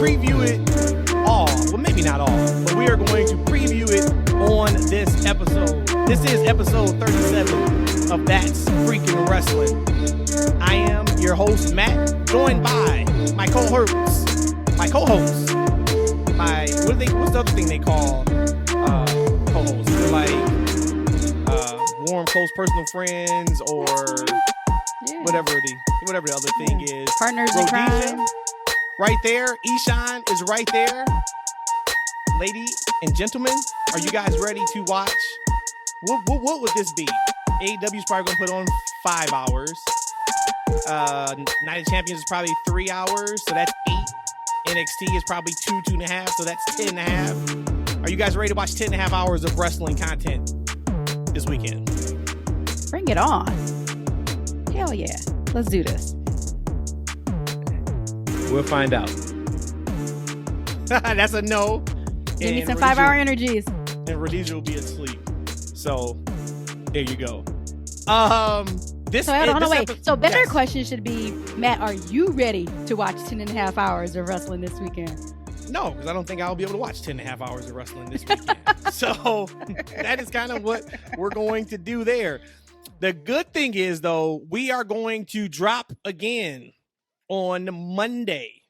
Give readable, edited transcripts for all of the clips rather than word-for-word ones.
preview it all. Well, maybe not all, but we are going to preview it on this episode. This is episode 37 of That's Freaking Wrestling. I am your host, Matt, joined by my co-host, what's the other thing they call co-hosts? They're like warm, close personal friends, or whatever the other thing is. Partners in crime. Right there. Eshaun is right there. Lady and gentlemen, are you guys ready to watch? What would this be? AEW is probably going to put on 5 hours. Night of Champions is probably 3 hours, so that's 8. NXT is probably 2.5, so that's 10.5. Are you guys ready to watch 10.5 hours of wrestling content this weekend? Bring it on. Hell yeah. Let's do this. We'll find out. That's a no. Give me some 5-hour energies. And Rhodesia will be asleep. So, there you go. So better question should be, Matt, are you ready to watch 10.5 hours of wrestling this weekend? No, because I don't think I'll be able to watch 10.5 hours of wrestling this weekend. So that is kind of what we're going to do there. The good thing is, though, we are going to drop again on Monday,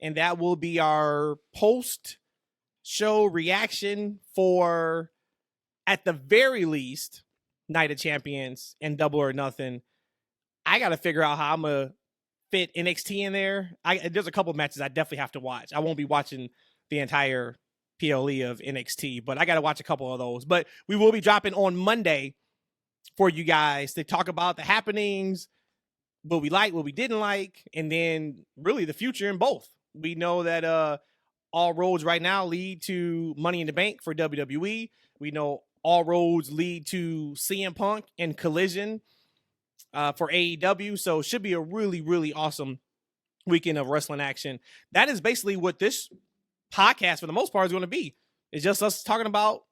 and that will be our post-show reaction for, at the very least, Night of Champions and Double or Nothing. I got to figure out how I'm going to fit NXT in there. There's a couple of matches I definitely have to watch. I won't be watching the entire PLE of NXT, but I got to watch a couple of those. But we will be dropping on Monday for you guys to talk about the happenings, what we like, what we didn't like, and then really the future in both. We know that all roads right now lead to Money in the Bank for WWE. We know all roads lead to CM Punk and Collision for AEW. So it should be a really, really awesome weekend of wrestling action. That is basically what this podcast, for the most part, is going to be. It's just us talking about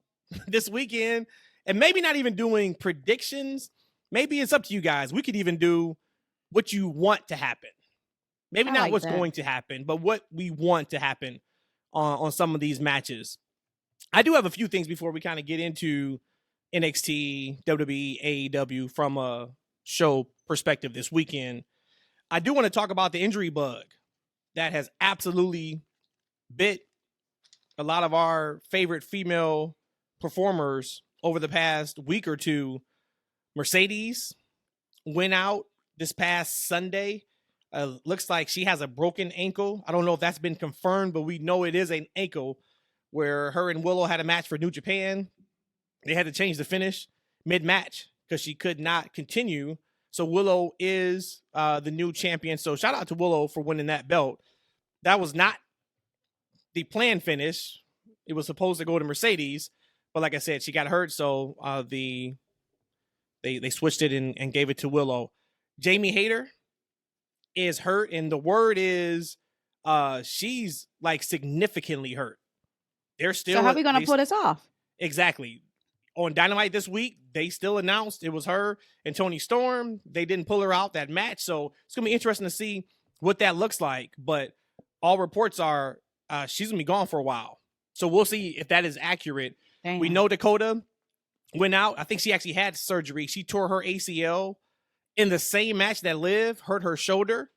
this weekend and maybe not even doing predictions. Maybe it's up to you guys. We could even do what you want to happen. Maybe not what's going to happen, but what we want to happen on some of these matches. I do have a few things before we kind of get into NXT, WWE, AEW from a show perspective this weekend. I do want to talk about the injury bug that has absolutely bit a lot of our favorite female performers over the past week or two. Mercedes went out this past Sunday. Looks like she has a broken ankle. I don't know if that's been confirmed, but we know it is an ankle, where her and Willow had a match for New Japan. They had to change the finish mid-match because she could not continue. So Willow is the new champion. So shout out to Willow for winning that belt. That was not the planned finish. It was supposed to go to Mercedes, but like I said, she got hurt. So they switched it and gave it to Willow. Jamie Hayter is hurt, and the word is she's like significantly hurt. They're still. So how are we going to pull this off? Exactly. On Dynamite this week, they still announced it was her and Toni Storm. They didn't pull her out that match. So it's going to be interesting to see what that looks like. But all reports are she's going to be gone for a while. So we'll see if that is accurate. Damn. We know Dakota went out. I think she actually had surgery. She tore her ACL in the same match that Liv hurt her shoulder.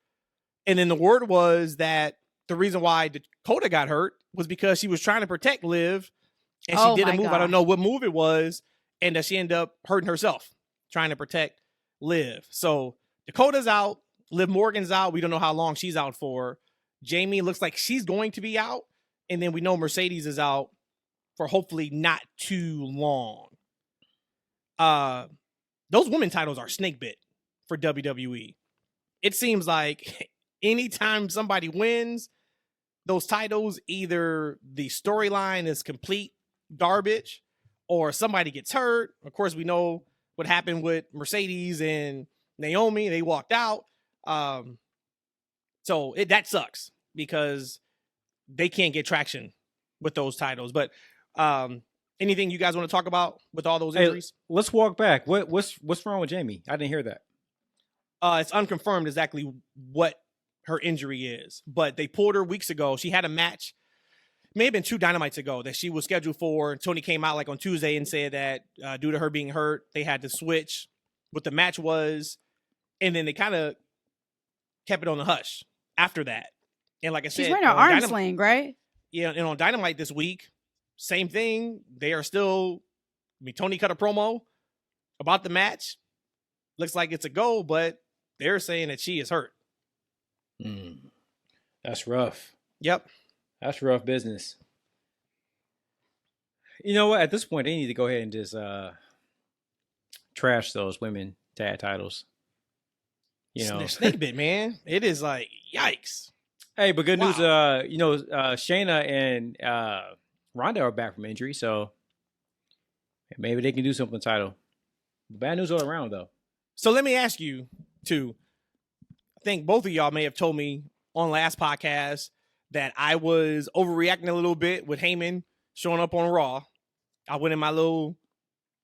And then the word was that the reason why Dakota got hurt was because she was trying to protect Liv, and she did a move. I don't know what move it was, and that she ended up hurting herself trying to protect Liv. So Dakota's out. Liv Morgan's out. We don't know how long she's out for. Jamie looks like she's going to be out, and then we know Mercedes is out for hopefully not too long. Those women titles are snake bit for WWE. It seems like anytime somebody wins those titles, either the storyline is complete garbage or somebody gets hurt. Of course, we know what happened with Mercedes and Naomi. They walked out. So that sucks because they can't get traction with those titles. But anything you guys want to talk about with all those injuries? Hey, let's walk back. What's wrong with Jamie? I didn't hear that. It's unconfirmed exactly what her injury is. But they pulled her weeks ago. She had a match, may have been 2 Dynamites ago, that she was scheduled for. Tony came out like on Tuesday and said that due to her being hurt, they had to switch what the match was. And then they kind of kept it on the hush after that. And like I said, she's wearing her arm sling, right? Yeah, and on Dynamite this week, same thing. They are still, Tony cut a promo about the match. Looks like it's a go, but they're saying that she is hurt. That's rough. Yep. That's rough business. You know what? At this point, they need to go ahead and just trash those women tag titles. You know, snake bit, man. It is like, yikes. Hey, but good news. Shayna and Ronda are back from injury, so maybe they can do something with the title. Bad news all around, though. So let me ask you, too. I think both of y'all may have told me on last podcast that I was overreacting a little bit with Heyman showing up on Raw. I went in my little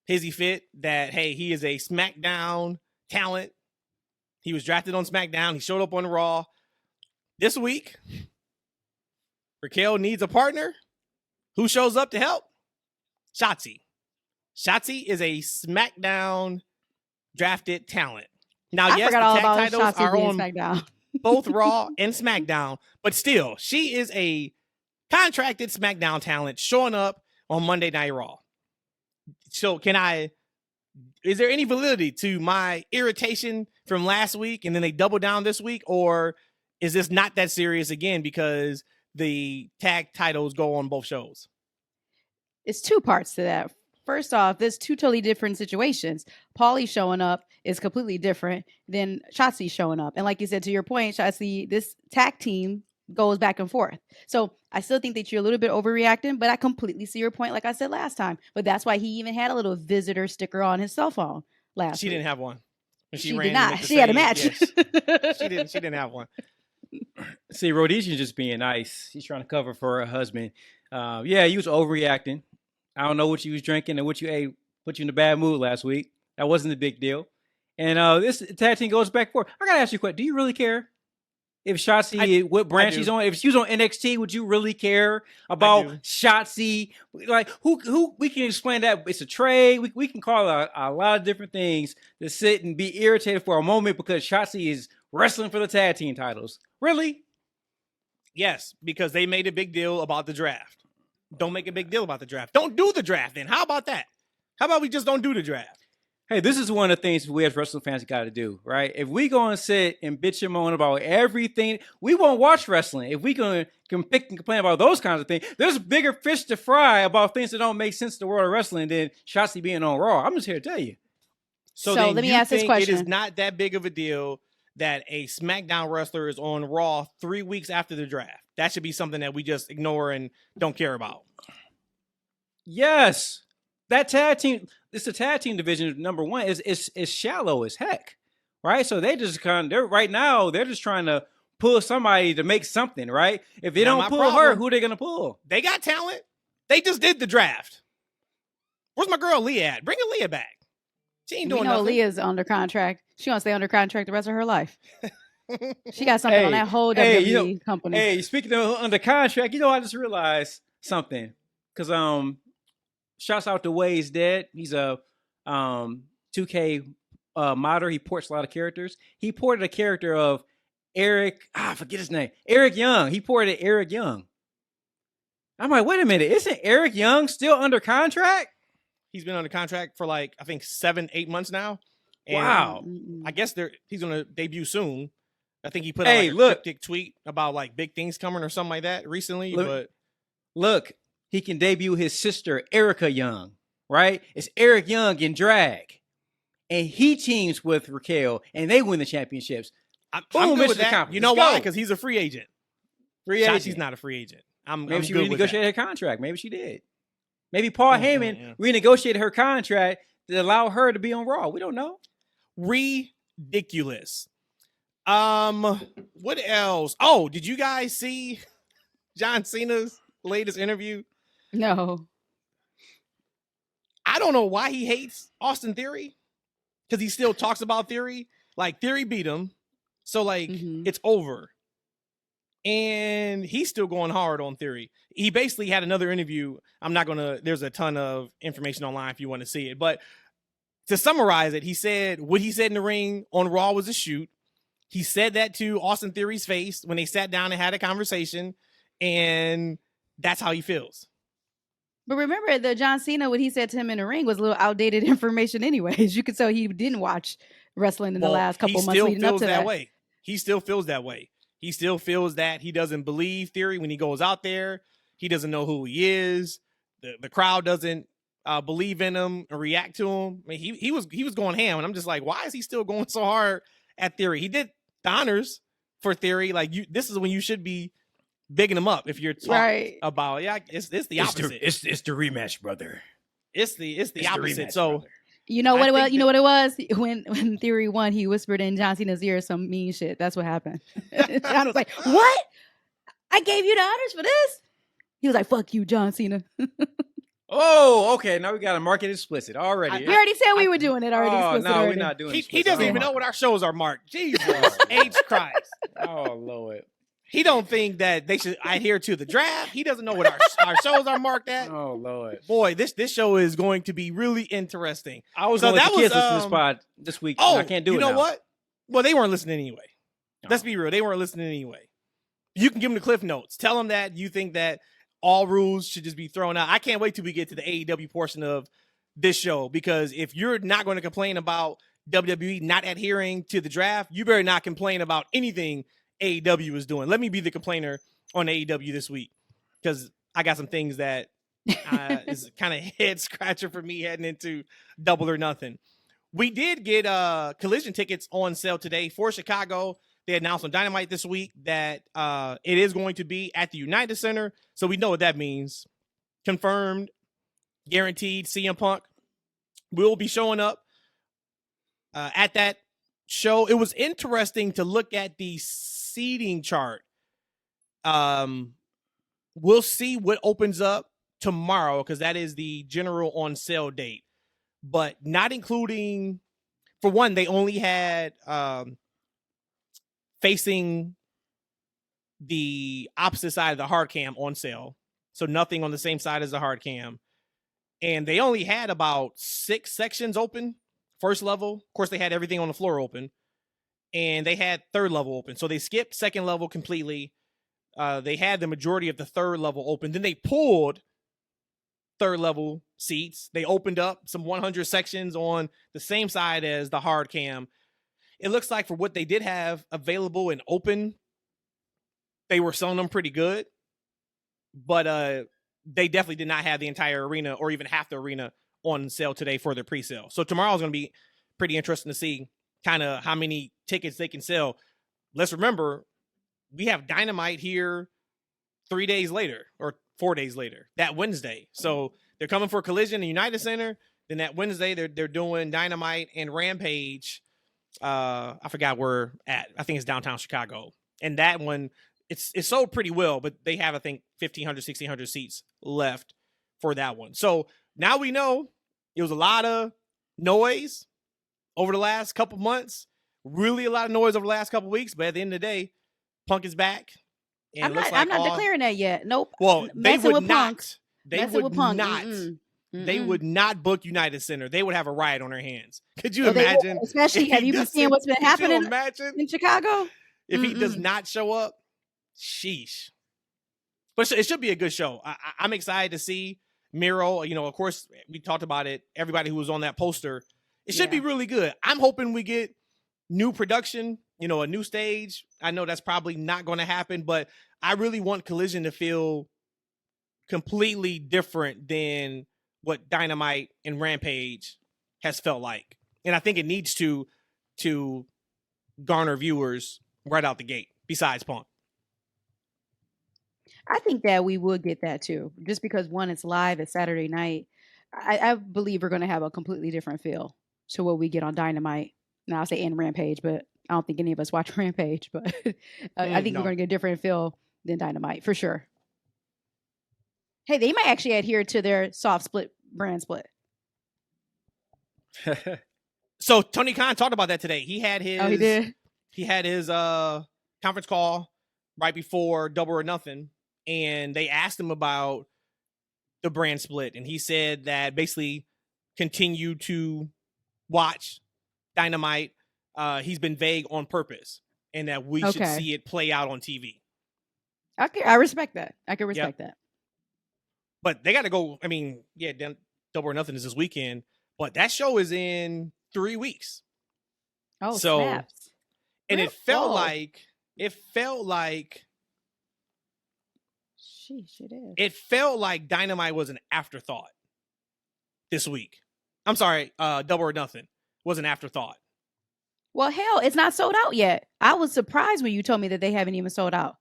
hizzy fit that, hey, he is a Smackdown talent. He was drafted on Smackdown. He showed up on Raw. This week, Raquel needs a partner. Who shows up to help? Shotzi. Shotzi is a Smackdown drafted talent. Now, yes, the tag titles are on SmackDown. Both Raw and SmackDown, but still, she is a contracted SmackDown talent showing up on Monday Night Raw. So is there any validity to my irritation from last week and then they double down this week, or is this not that serious again because the tag titles go on both shows? It's 2 parts to that. First off, there's 2 totally different situations. Paulie showing up is completely different than Shotzi showing up. And like you said, to your point, Shotzi, this tag team goes back and forth. So I still think that you're a little bit overreacting, but I completely see your point, like I said last time. But that's why he even had a little visitor sticker on his cell phone last week. She didn't have one. She did not. She had a match. Yes. She didn't have one. See, Rhodesia just being nice. She's trying to cover for her husband. He was overreacting. I don't know what you was drinking and what you ate, put you in a bad mood last week. That wasn't a big deal. And this tag team goes back and forth. I got to ask you a question. Do you really care if Shotzi, what brand she's on? If she was on NXT, would you really care about Shotzi? Like, who we can explain that it's a trade. We can call a lot of different things to sit and be irritated for a moment because Shotzi is wrestling for the tag team titles. Really? Yes, because they made a big deal about the draft. Don't make a big deal about the draft. Don't do the draft then. How about that? How about we just don't do the draft? Hey, this is one of the things we as wrestling fans got to do, right? If we go and sit and bitch and moan about everything, we won't watch wrestling. If we can pick and complain about those kinds of things, there's bigger fish to fry about things that don't make sense to the world of wrestling than Shotzi being on Raw. I'm just here to tell you. So let me ask this question. It is not that big of a deal that a SmackDown wrestler is on Raw 3 weeks after the draft. That should be something that we just ignore and don't care about. Yes. That tag team, it's the tag team division, number one, is shallow as heck. Right? So they just right now, they're just trying to pull somebody to make something, right? If they don't pull her, who are they going to pull? They got talent. They just did the draft. Where's my girl Leah at? Bring Leah back. She ain't doing nothing. Leah's under contract. She wants to stay under contract the rest of her life. She got something on that whole WWE company. Hey, speaking of under contract, I just realized something. Because shouts out to Wade's dead. He's a 2K modder. He ports a lot of characters. He ported a character of Eric. I forget his name. Eric Young. He ported Eric Young. I'm like, wait a minute. Isn't Eric Young still under contract? He's been under contract for I think 7-8 months now. And wow. I guess he's going to debut soon. I think he put out a cryptic tweet about big things coming or something like that recently. Look, he can debut his sister, Erica Young, right? It's Eric Young in drag. And he teams with Raquel, and they win the championships. I'm good with that. You know why? Because he's a free agent. Shotzi's not a free agent. Maybe she renegotiated her contract. Maybe she did. Maybe Paul Heyman renegotiated her contract to allow her to be on Raw. We don't know. Ridiculous. What else? Oh, did you guys see John Cena's latest interview? No. I don't know why he hates Austin Theory, because he still talks about Theory. Theory beat him, so it's over. and he's still going hard on Theory. He basically had another interview. There's a ton of information online if you want to see it. But to summarize it, he said what he said in the ring on Raw was a shoot. He said that to Austin Theory's face when they sat down and had a conversation, and that's how he feels. But remember, the John Cena, what he said to him in the ring was a little outdated information anyways. You could tell he didn't watch wrestling in the last couple months leading up to that. He still feels that way. He still feels that he doesn't believe Theory when he goes out there. He doesn't know who he is. The crowd doesn't believe in him or react to him. I mean, he was going ham, and I'm just like, why is he still going so hard at Theory? He did the honors for Theory. Like, this is when you should be bigging him up if you're talking about it's the opposite. It's the rematch, brother. It's the opposite. So. Brother. You know what it was? You know what it was? When Theory won, he whispered in John Cena's ear some mean shit. That's what happened. John was like, "What? I gave you the honors for this?" He was like, "Fuck you, John Cena." Oh, okay. Now we got to mark it explicit already. We already said we were doing it already. Oh, no, we're not doing it. He doesn't even know what our shows are marked. Jesus H. Christ. Oh, Lord. He don't think that they should adhere to the draft. He doesn't know what our shows are marked at. Oh, Lord. Boy, this show is going to be really interesting. I was going to let the kids listen to this pod this week. Oh, I can't do it now. You know what? Well, they weren't listening anyway. Let's be real. They weren't listening anyway. You can give them the cliff notes. Tell them that you think that all rules should just be thrown out. I can't wait till we get to the AEW portion of this show, because if you're not going to complain about WWE not adhering to the draft, you better not complain about anything AEW is doing. Let me be the complainer on AEW this week, because I got some things that is kind of head scratcher for me heading into Double or Nothing. We did get Collision tickets on sale today for Chicago. They announced on Dynamite this week that it is going to be at the United Center, so we know what that means. Confirmed, guaranteed. CM Punk will be showing up at that show. It was interesting to look at the seating chart. We'll see what opens up tomorrow, because that is the general on sale date, but not including, for one, they only had facing the opposite side of the hard cam on sale, so nothing on the same side as the hard cam, and they only had about 6 sections open. First level, of course, they had everything on the floor open, and they had third level open. So they skipped second level completely. They had the majority of the third level open. Then they pulled third level seats. They opened up some 100 sections on the same side as the hard cam. It looks like for what they did have available and open, they were selling them pretty good. But they definitely did not have the entire arena or even half the arena on sale today for their pre-sale. So tomorrow is going to be pretty interesting to see kind of how many tickets they can sell. Let's remember, we have Dynamite here 3 days later or 4 days later, that Wednesday. So they're coming for Collision in the United Center. Then that Wednesday, they're doing Dynamite and Rampage. I forgot where at. I think it's downtown Chicago. And that one, it's sold pretty well, but they have, I think, 1,500, 1,600 seats left for that one. So now we know it was a lot of noise over the last couple months, really a lot of noise over the last couple weeks, but at the end of the day, Punk is back. And I'm not declaring that yet. Nope. Well, they would not. They would not. Mm-mm. They would not book United Center. They would have a riot on their hands. Could you imagine? Especially, have you been seeing what's been happening in Chicago? If he does not show up, sheesh. But it should be a good show. I'm excited to see Miro. You know, of course, we talked about it. Everybody who was on that poster, it should be really good. I'm hoping we get new production, you know, a new stage. I know that's probably not going to happen, but I really want Collision to feel completely different than what Dynamite and Rampage has felt like. And I think it needs to garner viewers right out the gate, besides Punk. I think that we would get that too, just because one, it's live, it's Saturday night. I believe we're going to have a completely different feel to what we get on Dynamite. Now I'll say in Rampage, but I don't think any of us watch Rampage, but I think we're going to get a different feel than Dynamite for sure. Hey, they might actually adhere to their soft split brand split. So Tony Khan talked about that today. He had his he did. He had his conference call right before Double or Nothing, and they asked him about the brand split, and he said that basically continue to watch Dynamite. He's been vague on purpose, and that we should Okay. see it play out on TV. Okay, I respect that. I can respect that. But they got to go. I mean, yeah, Double or Nothing is this weekend, but that show is in 3 weeks. Oh, So, snaps. and Real- it felt whoa. like Sheesh, it is. it felt like Dynamite was an afterthought this week. I'm sorry, Double or Nothing was an afterthought. Well, hell, it's not sold out yet. I was surprised when you told me that they haven't even sold out.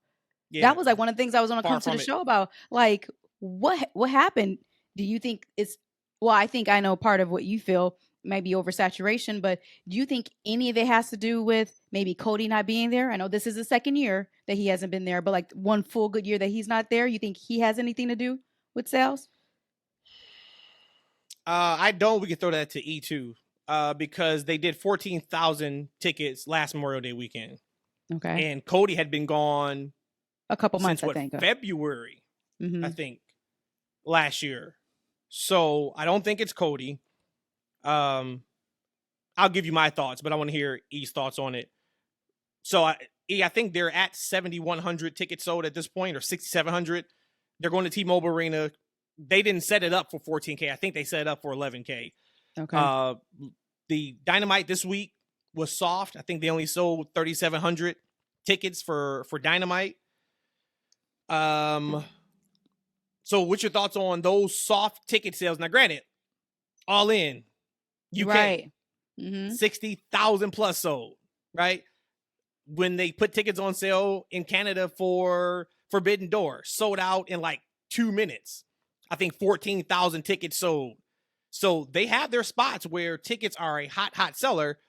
Yeah, That was like one of the things I was going to Far come to from the it. show about. Like, what happened? Do you think it's, well, I think I know part of what you feel might be oversaturation, but do you think any of it has to do with maybe Cody not being there? I know this is the second year that he hasn't been there, but like one full good year that he's not there. You think he has anything to do with sales? I don't. We could throw that to E2 because they did 14,000 tickets last Memorial Day weekend, Okay. and Cody had been gone A couple months, since I think. February, Mhm. I think, last year. So I don't think it's Cody. I'll give you my thoughts, but I want to hear E's thoughts on it. So I think they're at 7,100 tickets sold at this point, or 6,700. They're going to T-Mobile Arena. They didn't set it up for 14K. I think they set it up for 11K. Okay. The Dynamite this week was soft. I think they only sold 3,700 tickets for Dynamite. So what's your thoughts on those soft ticket sales? Now, granted, all in, UK, Right. Mm-hmm. 60,000 plus sold, right? When they put tickets on sale in Canada for Forbidden Door, sold out in like 2 minutes. I think 14,000 tickets sold. So they have their spots where tickets are a hot seller,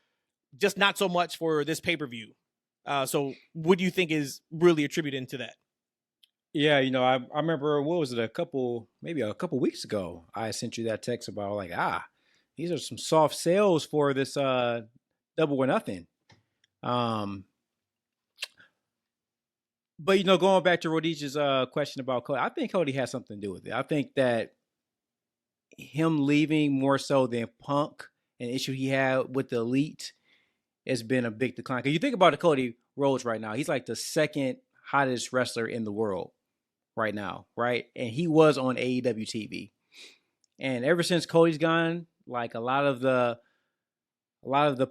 just not so much for this pay-per-view. So what do you think is really attributed to that? Yeah, I remember, what was it, maybe a couple weeks ago, I sent you that text about like, these are some soft sales for this Double or Nothing. But going back to Rhodesia's question about Cody, I think Cody has something to do with it. I think that him leaving more so than Punk, an issue he had with the Elite, has been a big decline. Because you think about the Cody Rhodes right now, he's like the second hottest wrestler in the world right now, right? And he was on AEW TV. And ever since Cody's gone, like a lot of the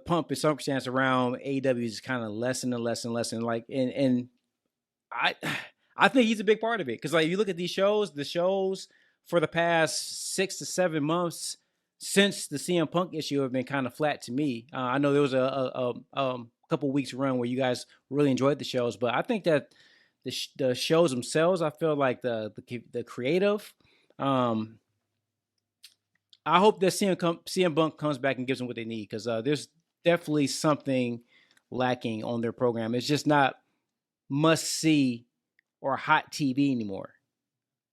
pump and circumstance around AEW is kind of lessen and less and less. And like, and I think he's a big part of it. Because like, if you look at these shows, the shows for the past 6 to 7 months since the CM Punk issue have been kind of flat to me. I know there was a couple weeks run where you guys really enjoyed the shows, but I think that the shows themselves, I feel like the creative. I hope that CM Punk comes back and gives them what they need, because there's definitely something lacking on their program. It's just not must see or hot TV anymore.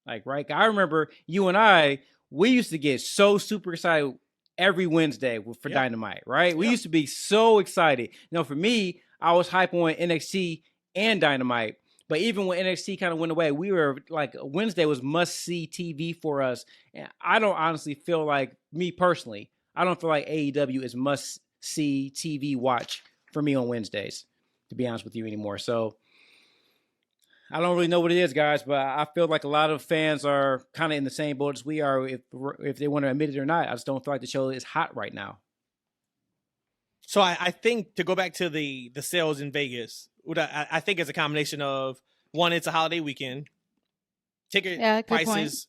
Like, right? I remember you and we used to get so super excited every Wednesday for Dynamite, right? We used to be so excited. For me, I was hype on NXT and Dynamite. But even when NXT kind of went away, we were like, Wednesday was must-see TV for us. And I don't honestly feel like, me personally, I don't feel like AEW is must-see TV watch for me on Wednesdays, to be honest with you, anymore. So I don't really know what it is, guys, but I feel like a lot of fans are kind of in the same boat as we are, if they want to admit it or not. I just don't feel like the show is hot right now. So I think, to go back to the sales in Vegas, what I think it's a combination of, one, it's a holiday weekend. Ticket prices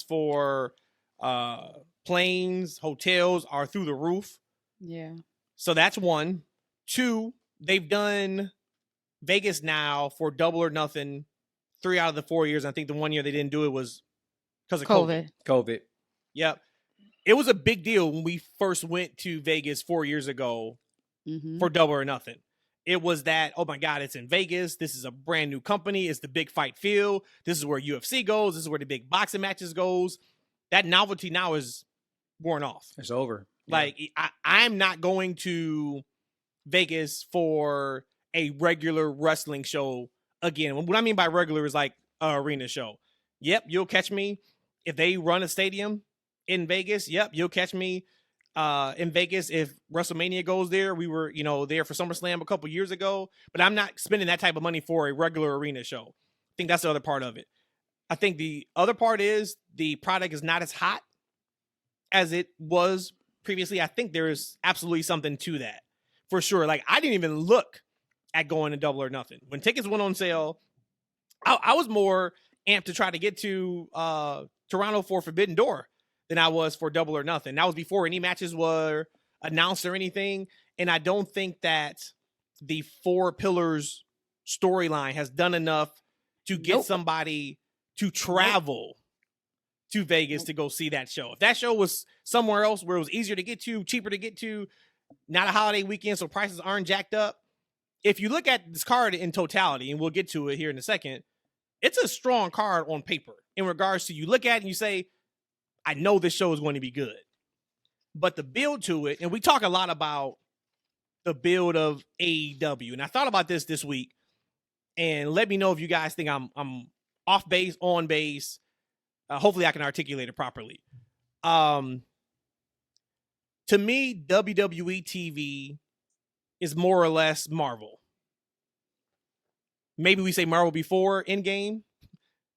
for planes, hotels are through the roof. Yeah. So that's one. Two, they've done Vegas now for Double or Nothing 3 out of the 4 years. I think the 1 year they didn't do it was because of COVID. Yep. It was a big deal when we first went to Vegas 4 years ago for Double or Nothing. It was that, oh my God, it's in Vegas. This is a brand new company. It's the big fight field. This is where UFC goes. This is where the big boxing matches goes. That novelty now is worn off. It's over. Like, I'm not going to Vegas for a regular wrestling show again, what I mean by regular is like an arena show. Yep, you'll catch me if they run a stadium in Vegas. Yep, you'll catch me in Vegas if WrestleMania goes there. We were, there for SummerSlam a couple years ago, but I'm not spending that type of money for a regular arena show. I think that's the other part of it. I think the other part is the product is not as hot as it was previously. I think there is absolutely something to that for sure. Like, I didn't even look at going to Double or Nothing. When tickets went on sale, I was more amped to try to get to Toronto for Forbidden Door than I was for Double or Nothing. That was before any matches were announced or anything. And I don't think that the Four Pillars storyline has done enough to get somebody to travel to Vegas to go see that show. If that show was somewhere else where it was easier to get to, cheaper to get to, not a holiday weekend, so prices aren't jacked up. If you look at this card in totality, and we'll get to it here in a second, it's a strong card on paper in regards to you look at it and you say, I know this show is going to be good. But the build to it, and we talk a lot about the build of AEW, and I thought about this week, and let me know if you guys think I'm off base, on base. Hopefully I can articulate it properly. To me, WWE TV is more or less Marvel. Maybe we say Marvel before Endgame,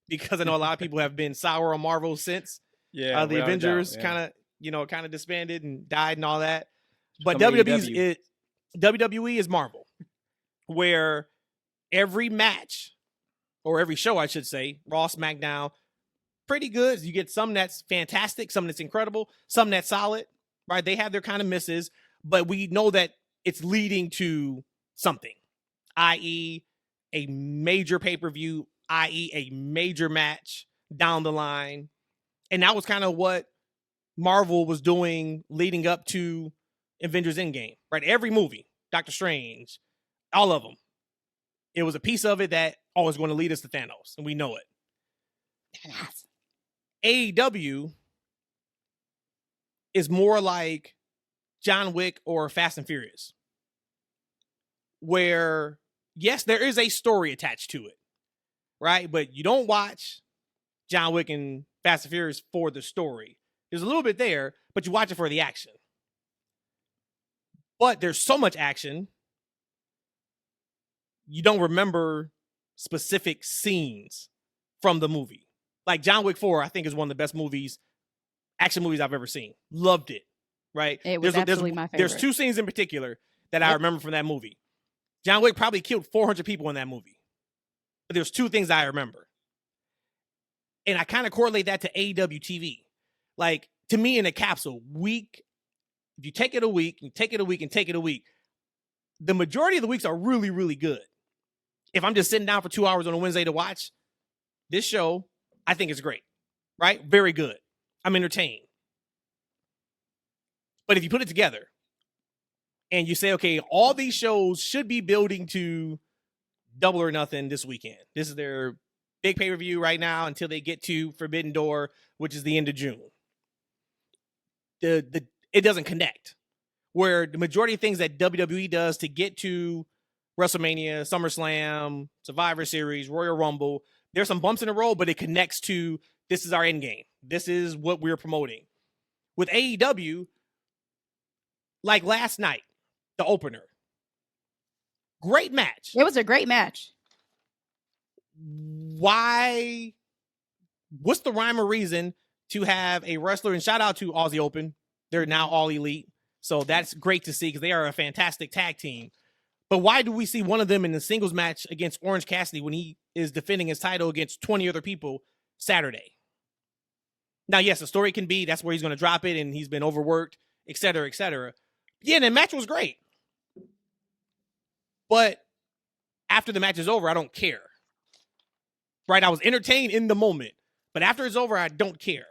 because I know a lot of people have been sour on Marvel since. Yeah, the Avengers kind of disbanded and died and all that. But WWE is Marvel, where every match, or every show, I should say, Raw, SmackDown, pretty good. You get some that's fantastic, some that's incredible, some that's solid, right? They have their kind of misses, but we know that it's leading to something, i.e. a major pay-per-view, i.e. a major match down the line. And that was kind of what Marvel was doing leading up to Avengers Endgame, right? Every movie, Doctor Strange, all of them. It was a piece of it that was going to lead us to Thanos, and we know it. AEW is more like John Wick or Fast and Furious, where, yes, there is a story attached to it, right? But you don't watch John Wick and Fast and Furious for the story. There's a little bit there, but you watch it for the action. But there's so much action, you don't remember specific scenes from the movie. Like John Wick 4, I think, is one of the best action movies I've ever seen. Loved it, right? It was absolutely my favorite. There's two scenes in particular that I remember from that movie. John Wick probably killed 400 people in that movie. But there's two things I remember. And I kind of correlate that to AEW TV. Like, to me, in a capsule, if you take it a week, you take it a week, and take it a week, the majority of the weeks are really, really good. If I'm just sitting down for 2 hours on a Wednesday to watch this show, I think it's great, right? Very good. I'm entertained. But if you put it together and you say, okay, all these shows should be building to Double or Nothing this weekend. This is their big pay-per-view right now until they get to Forbidden Door, which is the end of June. It doesn't connect. Where the majority of things that WWE does to get to WrestleMania, SummerSlam, Survivor Series, Royal Rumble, there's some bumps in the road, but it connects to, this is our end game. This is what we're promoting. With AEW, like last night, the opener, great match. It was a great match. Why? What's the rhyme or reason to have a wrestler, and shout out to Aussie Open. They're now all elite. So that's great to see because they are a fantastic tag team. But why do we see one of them in the singles match against Orange Cassidy when he is defending his title against 20 other people Saturday? Now, yes, the story can be that's where he's going to drop it and he's been overworked, et cetera, et cetera. Yeah, the match was great. But after the match is over, I don't care. Right? I was entertained in the moment. But after it's over, I don't care.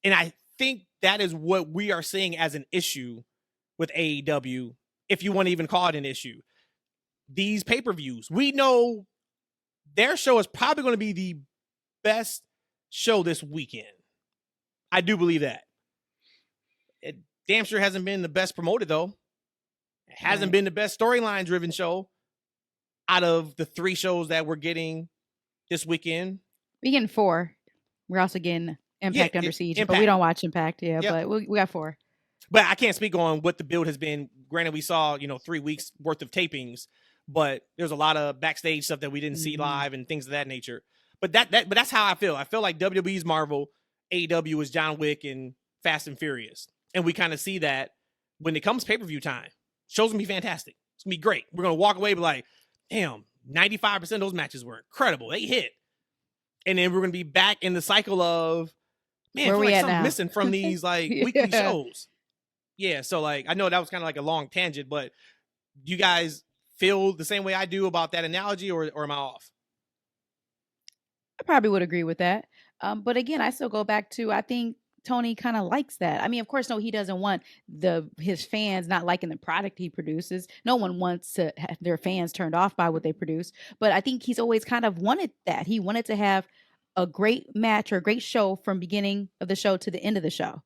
And I think that is what we are seeing as an issue with AEW, if you want to even call it an issue. These pay-per-views, we know their show is probably going to be the best show this weekend. I do believe that. It damn sure hasn't been the best promoted, though. It hasn't been the best storyline-driven show. out of the 3 shows that we're getting this weekend. We getting 4. We're also getting Impact Under Siege, but we don't watch Impact. Yeah, but we got 4. But I can't speak on what the build has been. Granted, we saw 3 weeks worth of tapings, but there's a lot of backstage stuff that we didn't see live and things of that nature. But that's how I feel. I feel like WWE's Marvel, AEW is John Wick and Fast and Furious, and we kind of see that when it comes pay-per-view time. Show's gonna be fantastic. It's gonna be great. We're gonna walk away be like, damn, 95% of those matches were incredible. They hit. And then we're gonna be back in the cycle of, man, I feel like something missing from these like weekly shows. Yeah, so like I know that was kind of like a long tangent, but do you guys feel the same way I do about that analogy, or am I off? I probably would agree with that. But again, I still go back to, I think Tony kind of likes that. I mean, of course, no, he doesn't want his fans not liking the product he produces. No one wants to have their fans turned off by what they produce. But I think he's always kind of wanted that. He wanted to have a great match or a great show from beginning of the show to the end of the show.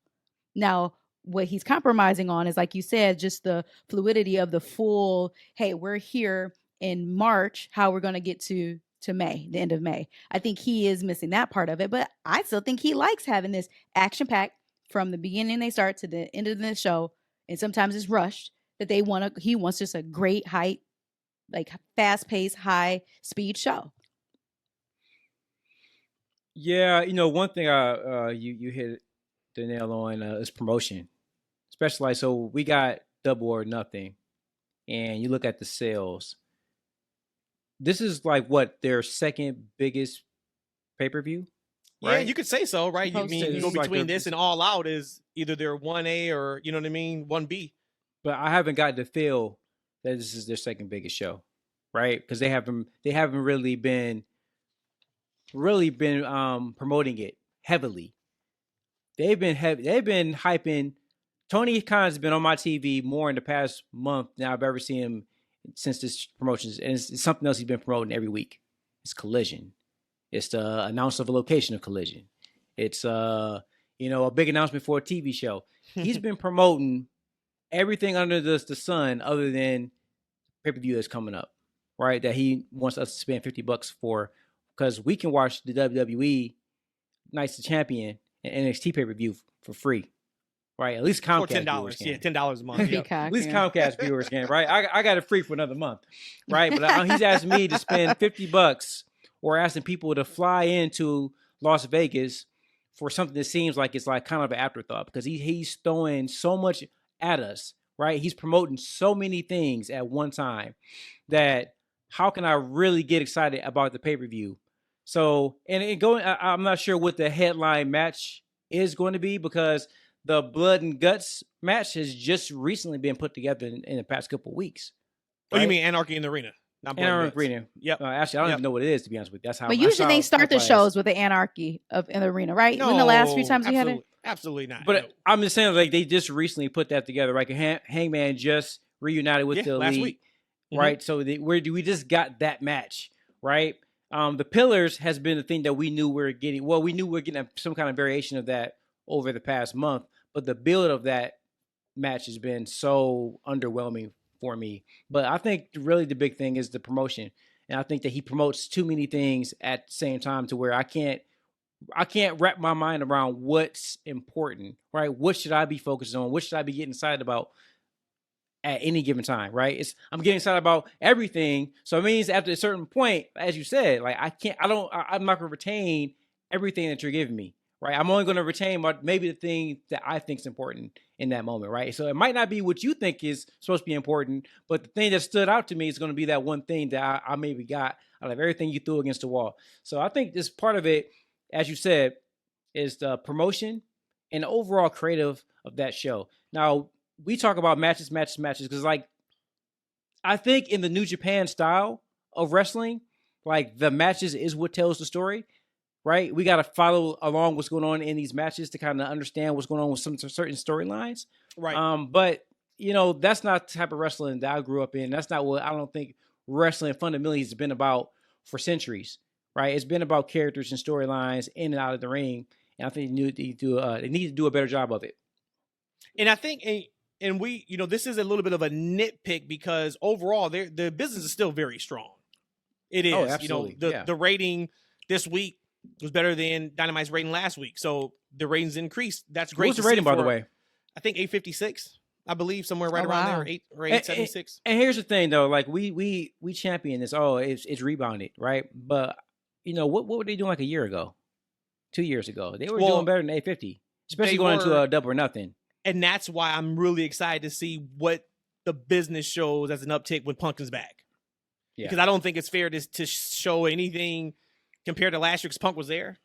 Now, what he's compromising on is, like you said, just the fluidity of the full, hey, we're here in March, how we're going to get to May, the end of May. I think he is missing that part of it, but I still think he likes having this action pack from the beginning they start to the end of the show. And sometimes it's rushed that he wants just a great hype, like fast paced, high speed show. Yeah. One thing you hit the nail on is promotion, especially like, so we got Double or Nothing and you look at the sales. This is like what, their second biggest pay-per-view? Right? Yeah, you could say so, right? You mean, between this and All Out is either their 1A or, 1B. But I haven't got to feel that this is their second biggest show, right? Because they haven't really been promoting it heavily. They've been hyping. Tony Khan's been on my TV more in the past month than I've ever seen him since this promotion, and it's something else he's been promoting every week. It's Collision. It's the announce of a location of Collision. It's a big announcement for a TV show. He's been promoting everything under the sun other than pay-per-view that's coming up, right? That he wants us to spend $50 for, because we can watch the WWE Night of Champions and NXT pay-per-view for free. Right, at least Comcast $10. Yeah, $10 a month. Yeah. At least Comcast viewers can, right? I got it free for another month, right? But he's asking me to spend $50 or asking people to fly into Las Vegas for something that seems like it's like kind of an afterthought, because he's throwing so much at us, right? He's promoting so many things at one time that how can I really get excited about the pay-per-view? So, I'm not sure what the headline match is going to be, because the Blood and Guts match has just recently been put together in the past couple of weeks. Right? Oh, you mean Anarchy in the Arena? Not Anarchy Arena. Yep. Actually, I don't even know what it is, to be honest with you. That's how. But usually they start the shows with the Anarchy in the Arena, right? No, when the last few times we had it? Absolutely not. But no. I'm just saying, like, they just recently put that together. Like, Hangman just reunited with the last Elite, week, right? So we just got that match, right? The Pillars has been the thing that we knew we were getting. Well, we knew we were getting some kind of variation of that over the past month. But the build of that match has been so underwhelming for me. But I think really the big thing is the promotion. And I think that he promotes too many things at the same time to where I can't wrap my mind around what's important, right? What should I be focused on? What should I be getting excited about at any given time, right? I'm getting excited about everything. So it means after a certain point, as you said, like I'm not going to retain everything that you're giving me. Right, I'm only going to retain maybe the thing that I think is important in that moment, right? So it might not be what you think is supposed to be important, but the thing that stood out to me is going to be that one thing that I maybe got out of everything you threw against the wall. So I think this part of it, as you said, is the promotion and the overall creative of that show. Now, we talk about matches, because like I think in the New Japan style of wrestling, like the matches is what tells the story. Right, we got to follow along what's going on in these matches to kind of understand what's going on with some certain storylines. Right. But that's not the type of wrestling that I grew up in. That's not what I don't think wrestling fundamentally has been about for centuries. Right, it's been about characters and storylines in and out of the ring, and I think they need to do a better job of it. And I think, and we, this is a little bit of a nitpick because overall, the business is still very strong. It is. Oh, absolutely. The rating this week was better than Dynamite's rating last week. So the ratings increased. That's great. What was the rating, by the way? I think 856, I believe, somewhere right Oh, around wow. there, 876. And here's the thing, though. Like we champion this. Oh, it's rebounded, right? But what were they doing like a year ago, 2 years ago? They were doing better than 850, especially going into a Double or Nothing. And that's why I'm really excited to see what the business shows as an uptick when Punk is back. Yeah. Because I don't think it's fair to show anything compared to last year because Punk was there.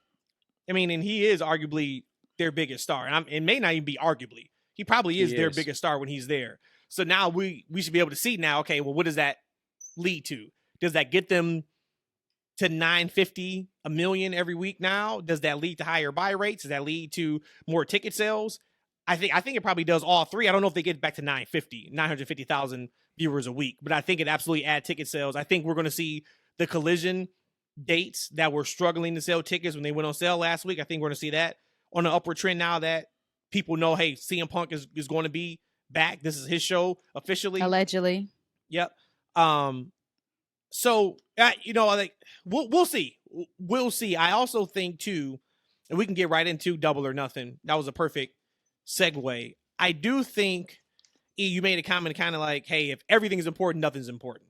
I mean, and he is arguably their biggest star. And it may not even be arguably. He probably is their biggest star when he's there. So now we should be able to see now, okay, well, what does that lead to? Does that get them to 950, $1 million every week now? Does that lead to higher buy rates? Does that lead to more ticket sales? I think it probably does all three. I don't know if they get back to 950,000 viewers a week, but I think it absolutely adds ticket sales. I think we're going to see the Collision dates that were struggling to sell tickets when they went on sale last week. I think we're going to see that on an upward trend now that people know, hey, CM Punk is going to be back. This is his show officially. Allegedly. Yep. So, like we'll see. We'll see. I also think too, and we can get right into Double or Nothing. That was a perfect segue. I do think you made a comment kind of like, hey, if everything's important, nothing's important.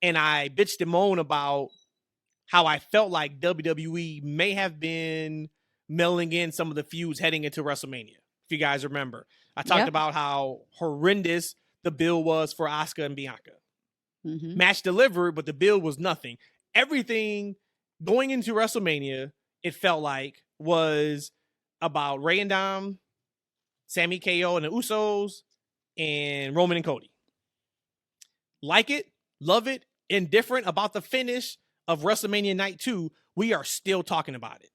And I bitched and moaned about how I felt like WWE may have been mailing in some of the feuds heading into WrestleMania. If you guys remember, I talked about how horrendous the bill was for Asuka and Bianca. Mm-hmm. Match delivered, but the bill was nothing. Everything going into WrestleMania, it felt like, was about Rey and Dom, Sami, KO, and the Usos, and Roman and Cody. Like it, love it, indifferent about the finish of WrestleMania Night 2, we are still talking about it.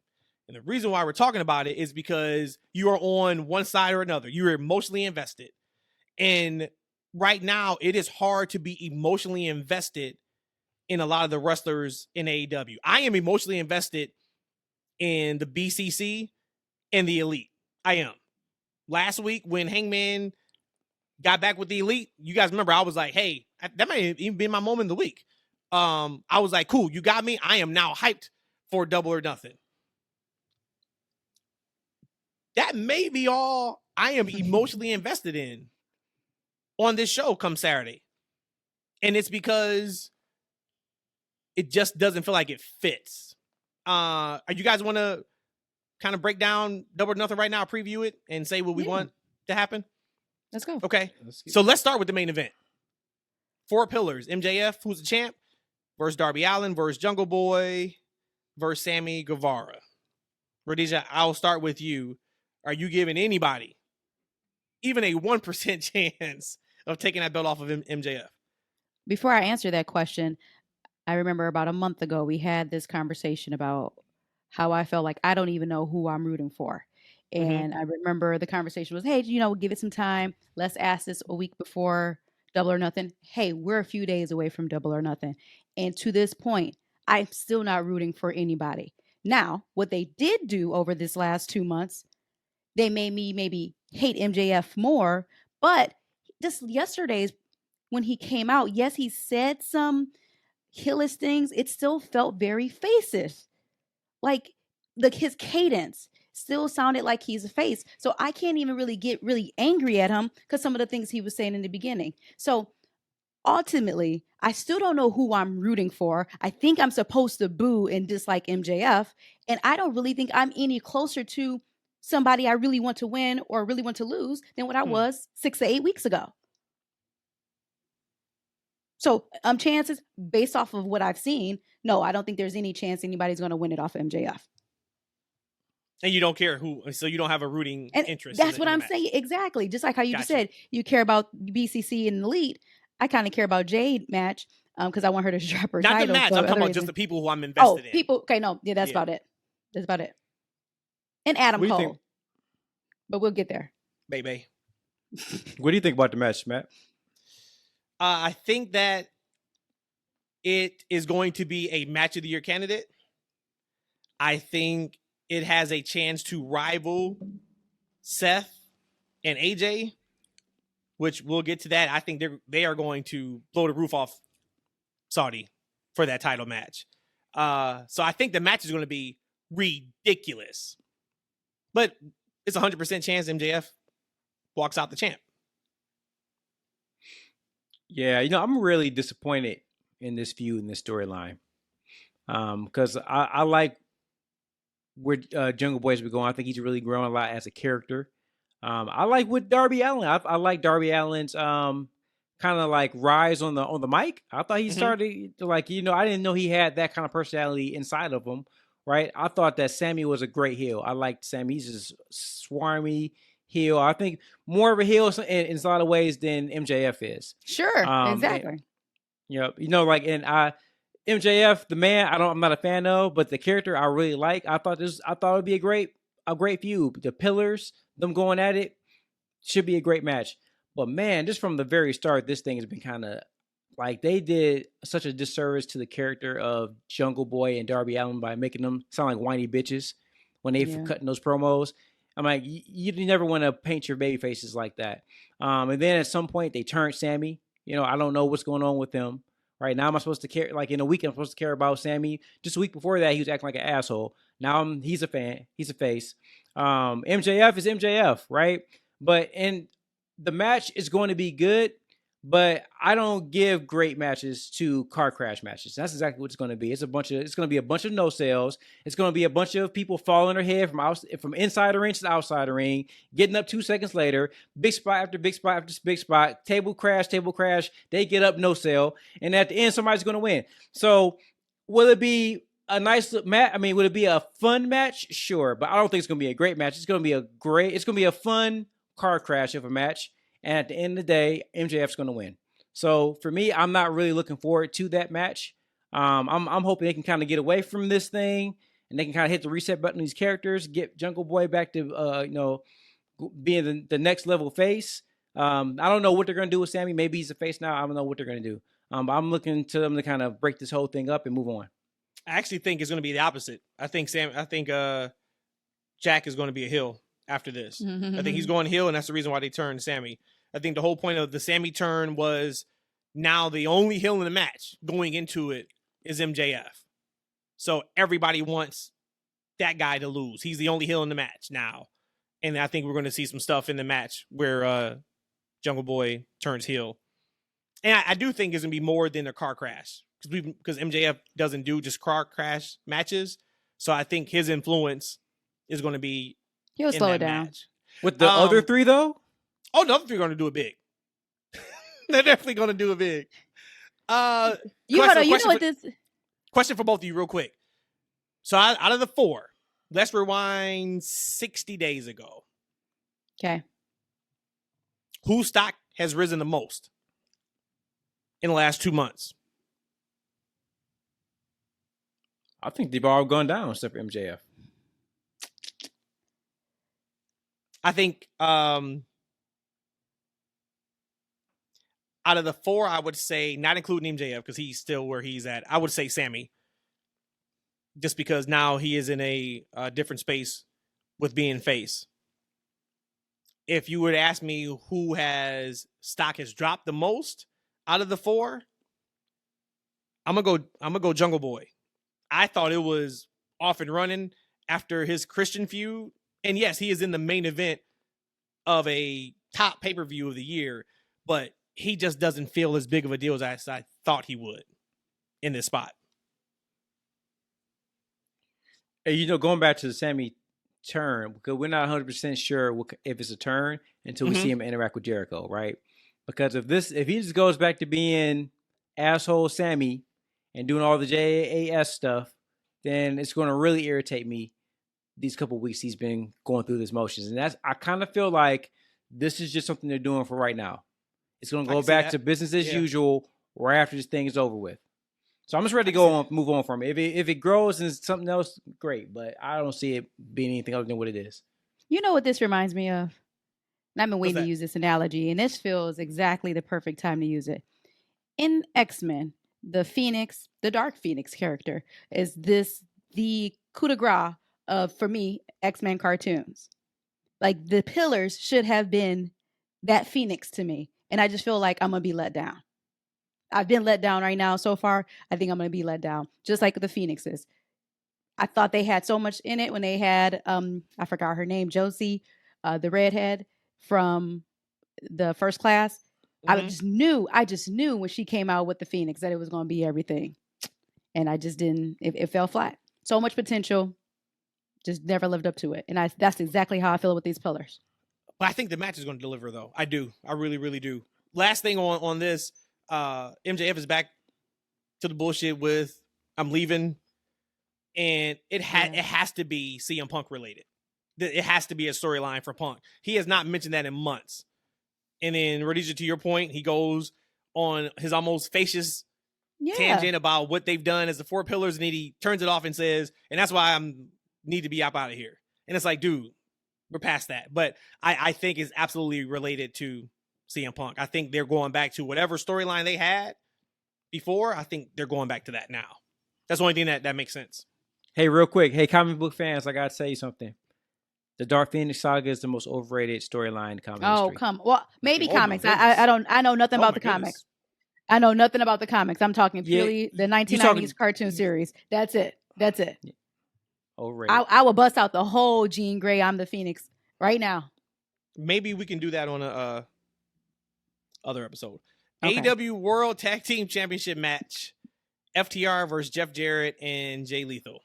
And the reason why we're talking about it is because you are on one side or another. You're emotionally invested. And right now, it is hard to be emotionally invested in a lot of the wrestlers in AEW. I am emotionally invested in the BCC and the Elite. I am. Last week, when Hangman got back with the Elite, you guys remember, I was like, hey, that might even be my moment of the week. I was like, cool, you got me. I am now hyped for Double or Nothing. That may be all I am emotionally invested in on this show come Saturday. And it's because it just doesn't feel like it fits. You guys want to kind of break down Double or Nothing right now, preview it, and say what we want to happen? Let's go. Okay. So let's start with the main event. 4 pillars. MJF, who's the champ, versus Darby Allin, versus Jungle Boy, versus Sammy Guevara. Rhodesia, I'll start with you. Are you giving anybody even a 1% chance of taking that belt off of MJF? Before I answer that question, I remember about a month ago, we had this conversation about how I felt like I don't even know who I'm rooting for. And I remember the conversation was, hey, give it some time. Let's ask this a week before Double or Nothing. Hey, we're a few days away from Double or Nothing. And to this point, I'm still not rooting for anybody. Now, what they did do over this last 2 months, they made me maybe hate MJF more. But just yesterday's, when he came out, yes, he said some heelish things. It still felt very facish. Like his cadence still sounded like he's a face. So I can't even really get really angry at him because some of the things he was saying in the beginning. So ultimately, I still don't know who I'm rooting for. I think I'm supposed to boo and dislike MJF. And I don't really think I'm any closer to somebody I really want to win or really want to lose than what I was 6 to 8 weeks ago. So chances based off of what I've seen, no, I don't think there's any chance anybody's going to win it off of MJF. And you don't care who, so you don't have a rooting interest. That's what I'm saying. Exactly. Just like how you just said, you care about BCC and Elite. I kind of care about Jade match because I want her to drop her title. Not the match. I'm talking about just the people who I'm invested in. People. Okay, no. Yeah, that's about it. That's about it. And Adam Cole. But we'll get there. Baby. What do you think about the match, Matt? I think that it is going to be a match of the year candidate. I think it has a chance to rival Seth and AJ, which we'll get to that. I think they are going to blow the roof off Saudi for that title match. So I think the match is going to be ridiculous. But it's a 100% chance MJF walks out the champ. Yeah, I'm really disappointed in this feud, in this storyline. Because I like where Jungle Boy's been going. I think he's really grown a lot as a character. I like with Darby Allin. I like Darby Allin's kind of like rise on the mic. I thought he started to I didn't know he had that kind of personality inside of him. Right? I thought that Sammy was a great heel. I liked Sammy. He's just swarmy heel. I think more of a heel in a lot of ways than MJF is. Sure, exactly. MJF, the man, I'm not a fan of, but the character I really like. I thought it would be a great feud. The pillars, them going at it, should be a great match. But man, just from the very start, this thing has been kind of like they did such a disservice to the character of Jungle Boy and Darby Allin by making them sound like whiny bitches when they cutting those promos. I'm like, you never want to paint your baby faces like that. And then at some point they turned Sammy. I don't know what's going on with them. Right now, am I supposed to care? Like in a week, I'm supposed to care about Sammy. Just a week before that, he was acting like an asshole. Now he's a fan. He's a face. MJF is MJF, right? And the match is going to be good, but I don't give great matches to car crash matches. That's exactly what it's going to be. It's going to be a bunch of no sales. It's going to be a bunch of people falling their head from inside the ring to the outside the ring, getting up 2 seconds later, big spot after big spot after big spot, table crash. They get up, no sale, and at the end somebody's going to win. So will it be a nice match? I mean, would it be a fun match? Sure, but I don't think it's going to be a great match. It's going to be a fun car crash of a match. And at the end of the day, MJF's going to win. So for me, I'm not really looking forward to that match. I'm hoping they can kind of get away from this thing and they can kind of hit the reset button on these characters, get Jungle Boy back to being the next level face. I don't know what they're going to do with Sammy. Maybe he's a face now. I don't know what they're going to do. But I'm looking to them to kind of break this whole thing up and move on. I actually think it's going to be the opposite. I think Jack is going to be a heel after this. I think he's going heel, and that's the reason why they turned Sammy. I think the whole point of the Sammy turn was now the only heel in the match going into it is MJF. So everybody wants that guy to lose. He's the only heel in the match now. And I think we're going to see some stuff in the match where Jungle Boy turns heel. And I do think it's going to be more than a car crash because MJF doesn't do just car crash matches. So I think his influence is going to be He'll slow it down. Match. With the other three, though? Oh, the other three are going to do it big. They're definitely going to do it big. Question for both of you real quick. So out of the four, let's rewind 60 days ago. Okay. Whose stock has risen the most in the last 2 months? I think they've all gone down except for MJF. I think out of the four, I would say, not including MJF, because he's still where he's at, I would say Sammy. Just because now he is in a different space with being face. If you would ask me who stock has dropped the most out of the four, I'm gonna go Jungle Boy. I thought it was off and running after his Christian feud. And yes, he is in the main event of a top pay-per-view of the year, but he just doesn't feel as big of a deal as I thought he would in this spot. Hey, going back to the Sammy turn, because we're not 100% sure if it's a turn until we see him interact with Jericho, right? Because if he just goes back to being asshole Sammy and doing all the JAS stuff, then it's going to really irritate me these couple of weeks he's been going through these motions. And I kind of feel like this is just something they're doing for right now. It's going to go back to business as usual right after this thing is over with. So I'm just ready to move on from it. If it grows and it's something else, great. But I don't see it being anything other than what it is. You know what this reminds me of? And I've been waiting to use this analogy, and this feels exactly the perfect time to use it. In X-Men, the Phoenix, the Dark Phoenix character, is the coup de grace of, for me, X-Men cartoons. Like, the pillars should have been that Phoenix to me. And I just feel like I'm going to be let down. I've been let down right now so far. I think I'm going to be let down, just like the Phoenixes. I thought they had so much in it when they had I forgot her name, Josie, the redhead from the First Class. I just knew when she came out with the Phoenix that it was going to be everything, and I just didn't. It fell flat. So much potential, just never lived up to it, and that's exactly how I feel with these pillars. But I think the match is going to deliver, though. I do. I really, really do. Last thing on this, MJF is back to the bullshit with I'm leaving, and it has to be CM Punk related. It has to be a storyline for Punk. He has not mentioned that in months. And then Rhodesia, to your point, he goes on his almost facious tangent about what they've done as the 4 pillars, and then he turns it off and says, and that's why I need to be up out of here. And it's like, dude, we're past that. But I think it's absolutely related to CM Punk. I think they're going back to whatever storyline they had before. I think they're going back to that now. That's the only thing that makes sense. Hey, real quick. Hey, comic book fans, I got to tell you something. The Dark Phoenix saga is the most overrated storyline in comic history. Come. Well, maybe comics. I know nothing about the comics. I know nothing about the comics. I'm talking purely the 1990s cartoon series. That's it. Overrated. I will bust out the whole Jean Grey, I'm the Phoenix right now. Maybe we can do that on a other episode. Okay. AEW World Tag Team Championship match. FTR versus Jeff Jarrett and Jay Lethal.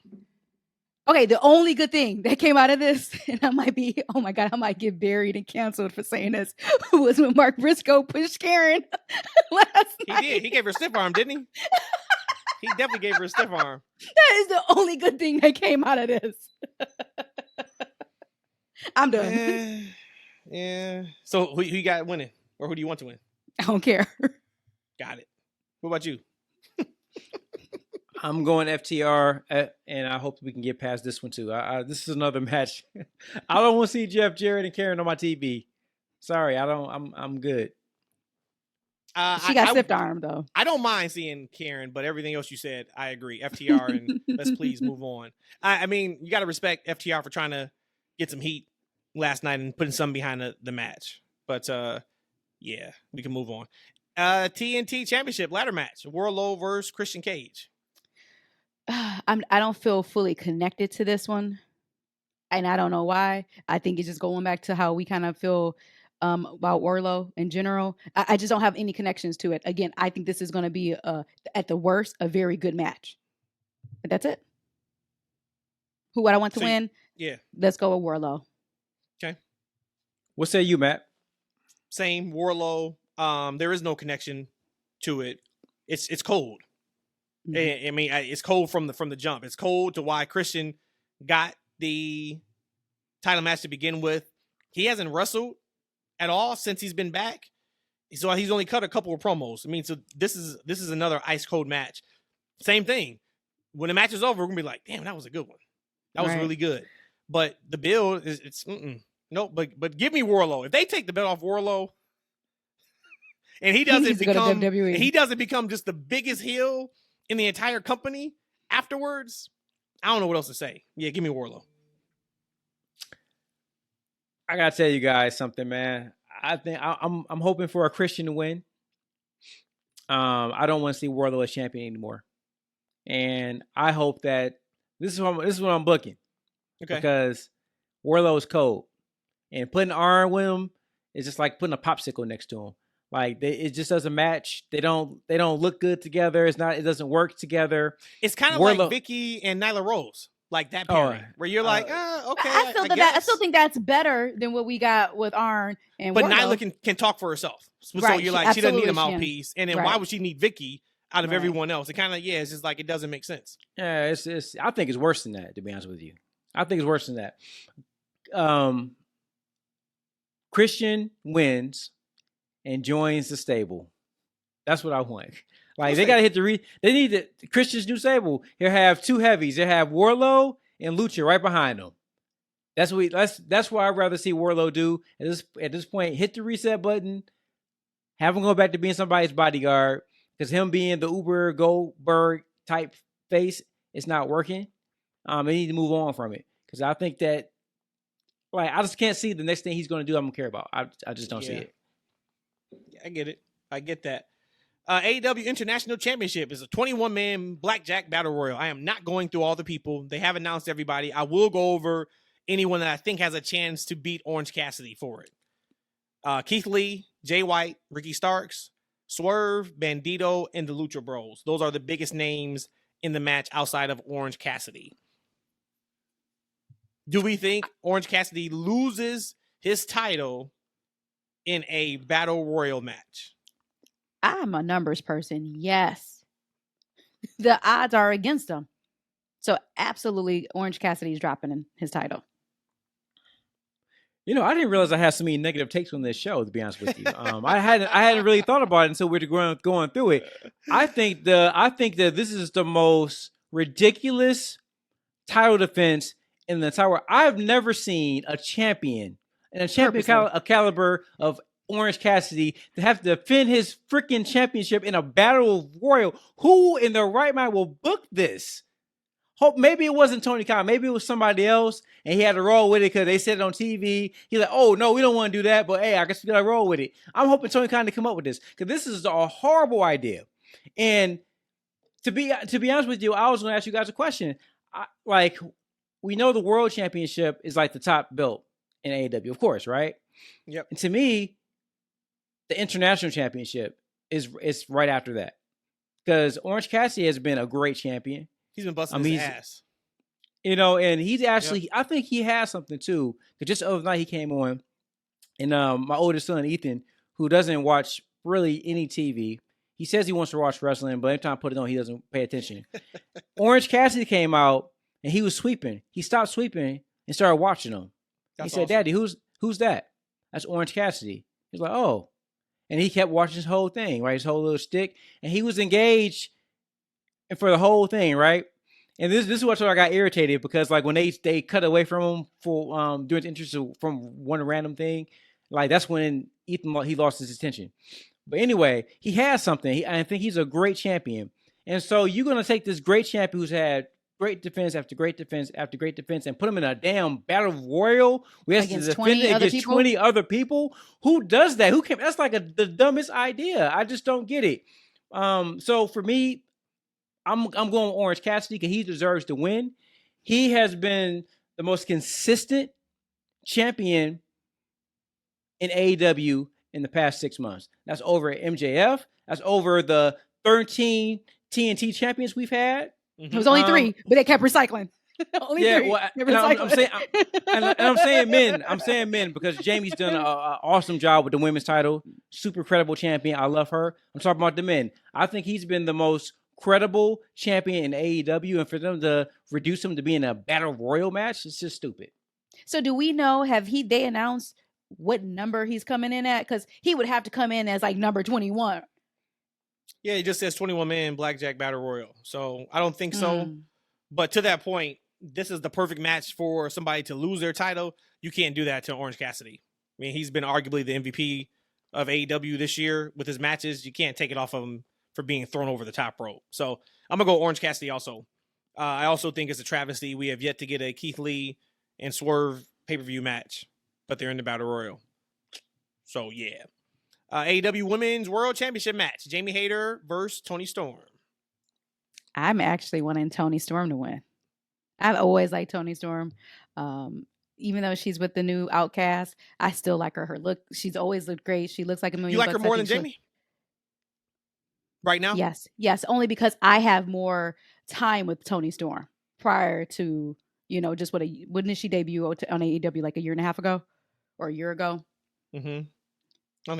Okay, the only good thing that came out of this, and I might get buried and canceled for saying this, was when Mark Briscoe pushed Karen last night. He did. He gave her a stiff arm, didn't he? He definitely gave her a stiff arm. That is the only good thing that came out of this. I'm done. Yeah. So who you got winning? Or who do you want to win? I don't care. Got it. What about you? I'm going FTR, and I hope we can get past this one too. This is another match. I don't want to see Jeff Jarrett and Karen on my TV. Sorry, I don't. I'm good. She got stiff arm though. I don't mind seeing Karen, but everything else you said, I agree. FTR, and let's please move on. I mean, you got to respect FTR for trying to get some heat last night and putting something behind the match. But yeah, we can move on. TNT Championship ladder match: Wardlow versus Christian Cage. I don't feel fully connected to this one, and I don't know why. I think it's just going back to how we kind of feel about Wardlow in general. I just don't have any connections to it. Again, I think this is going to be at the worst a very good match. But that's it. Who would I want to win? Yeah, let's go with Wardlow. Okay. What say you, Matt? Same, Wardlow. There is no connection to it. It's cold. Mm-hmm. I mean, it's cold from the jump. It's cold to why Christian got the title match to begin with. He hasn't wrestled at all since he's been back, so he's only cut a couple of promos. I mean, so this is another ice cold match. Same thing. When the match is over, we're gonna be like, "Damn, that was a good one. That was really good." But the build is no. But give me Wardlow. If they take the belt off Wardlow, and he doesn't become just the biggest heel in the entire company afterwards, I don't know what else to say. Yeah, give me Wardlow. I gotta tell you guys something, man. I think I'm hoping for a Christian to win. I don't want to see Wardlow as champion anymore, and I hope that this is what I'm booking. Okay, because Wardlow is cold, and putting an arm with him is just like putting a popsicle next to him. Like it just doesn't match. They don't look good together. It doesn't work together. It's kind of like Vicky and Nyla Rose, like that pairing, where you're like, okay. I still think that's better than what we got with Arn and. But Wardlow. Nyla can talk for herself, so you're like, she doesn't need a mouthpiece, and then why would she need Vicky out of everyone else? It kind of it's just like it doesn't make sense. Yeah, it's. I think it's worse than that. To be honest with you, I think it's worse than that. Christian wins and joins the stable. That's what I want. Like they got to hit they need Christian's new stable. He'll have two heavies. They have Wardlow and Lucha right behind them. That's what I'd rather see Wardlow do at this point. Hit the reset button. Have him go back to being somebody's bodyguard, because him being the Uber Goldberg type face, it's not working. They need to move on from it, because I think that I just can't see the next thing he's going to do. I'm gonna care about. I just don't see it. I get it. I get that. AEW International Championship is a 21-man blackjack battle royal. I am not going through all the people. They have announced everybody. I will go over anyone that I think has a chance to beat Orange Cassidy for it. Keith Lee, Jay White, Ricky Starks, Swerve, Bandito, and the Lucha Bros. Those are the biggest names in the match outside of Orange Cassidy. Do we think Orange Cassidy loses his title in a battle royal match? I'm a numbers person. Yes. The odds are against him. So absolutely Orange Cassidy is dropping in his title. You know, I didn't realize I had so many negative takes on this show, to be honest with you. I hadn't really thought about it until we were going through it. I think that this is the most ridiculous title defense in the entire world. I've never seen a champion and a champion caliber of Orange Cassidy to have to defend his freaking championship in a battle royal. Who in their right mind will book this? Hope maybe it wasn't Tony Khan. Maybe it was somebody else, and he had to roll with it because they said it on TV. He's like, "Oh no, we don't want to do that." But hey, I guess we gotta roll with it. I'm hoping Tony Khan to come up with this because this is a horrible idea. And to be honest with you, I was going to ask you guys a question. We know the World Championship is like the top belt in AEW, of course, right? Yep. And to me, the International Championship is right after that because Orange Cassidy has been a great champion. He's been busting his ass. You know, and he's actually, I think he has something too. Because just the other night he came on, and my oldest son, Ethan, who doesn't watch really any TV, he says he wants to watch wrestling, but every time I put it on, he doesn't pay attention. Orange Cassidy came out, and he was sweeping. He stopped sweeping and started watching them. He said, awesome. "Daddy, who's that?" That's Orange Cassidy. He's like, "Oh." And he kept watching his whole thing, right? His whole little shtick. And he was engaged for the whole thing, right? And this is what I got irritated because like when they cut away from him for during the interest from one random thing, like that's when Ethan he lost his attention. But anyway, he has something. I think he's a great champion. And so you're gonna take this great champion who's had great defense after great defense after great defense and put him in a damn battle royal where he has to defend it against 20 other people? Who does that? Who can? That's like the dumbest idea. I just don't get it. So for me, I'm going Orange Cassidy because he deserves to win. He has been the most consistent champion in AEW in the past 6 months. That's over at MJF. That's over the 13 TNT champions we've had. It was only 3, but they kept recycling. Only 3. Well, I'm saying men because Jamie's done an awesome job with the women's title. Super credible champion. I love her. I'm talking about the men. I think he's been the most credible champion in AEW, and for them to reduce him to being a battle royal match, it's just stupid. So do we know, they announced what number he's coming in at? Because he would have to come in as like number 21. Yeah, it just says 21-man blackjack battle royal. So I don't think so. But to that point, this is the perfect match for somebody to lose their title. You can't do that to Orange Cassidy. I mean, he's been arguably the MVP of AEW this year with his matches. You can't take it off of him for being thrown over the top rope. So I'm going to go Orange Cassidy also. I also think it's a travesty. We have yet to get a Keith Lee and Swerve pay-per-view match, but they're in the Battle Royal. So, yeah. AEW Women's World Championship match. Jamie Hayter versus Toni Storm. I'm actually wanting Toni Storm to win. I've always liked Toni Storm. Even though she's with the new Outcast, I still like her. Her look, she's always looked great. She looks like $1 million. You like her more than Jamie? Right now? Yes. Only because I have more time with Toni Storm prior to, just wouldn't she debut on AEW like a year and a half ago or a year ago? Mm-hmm.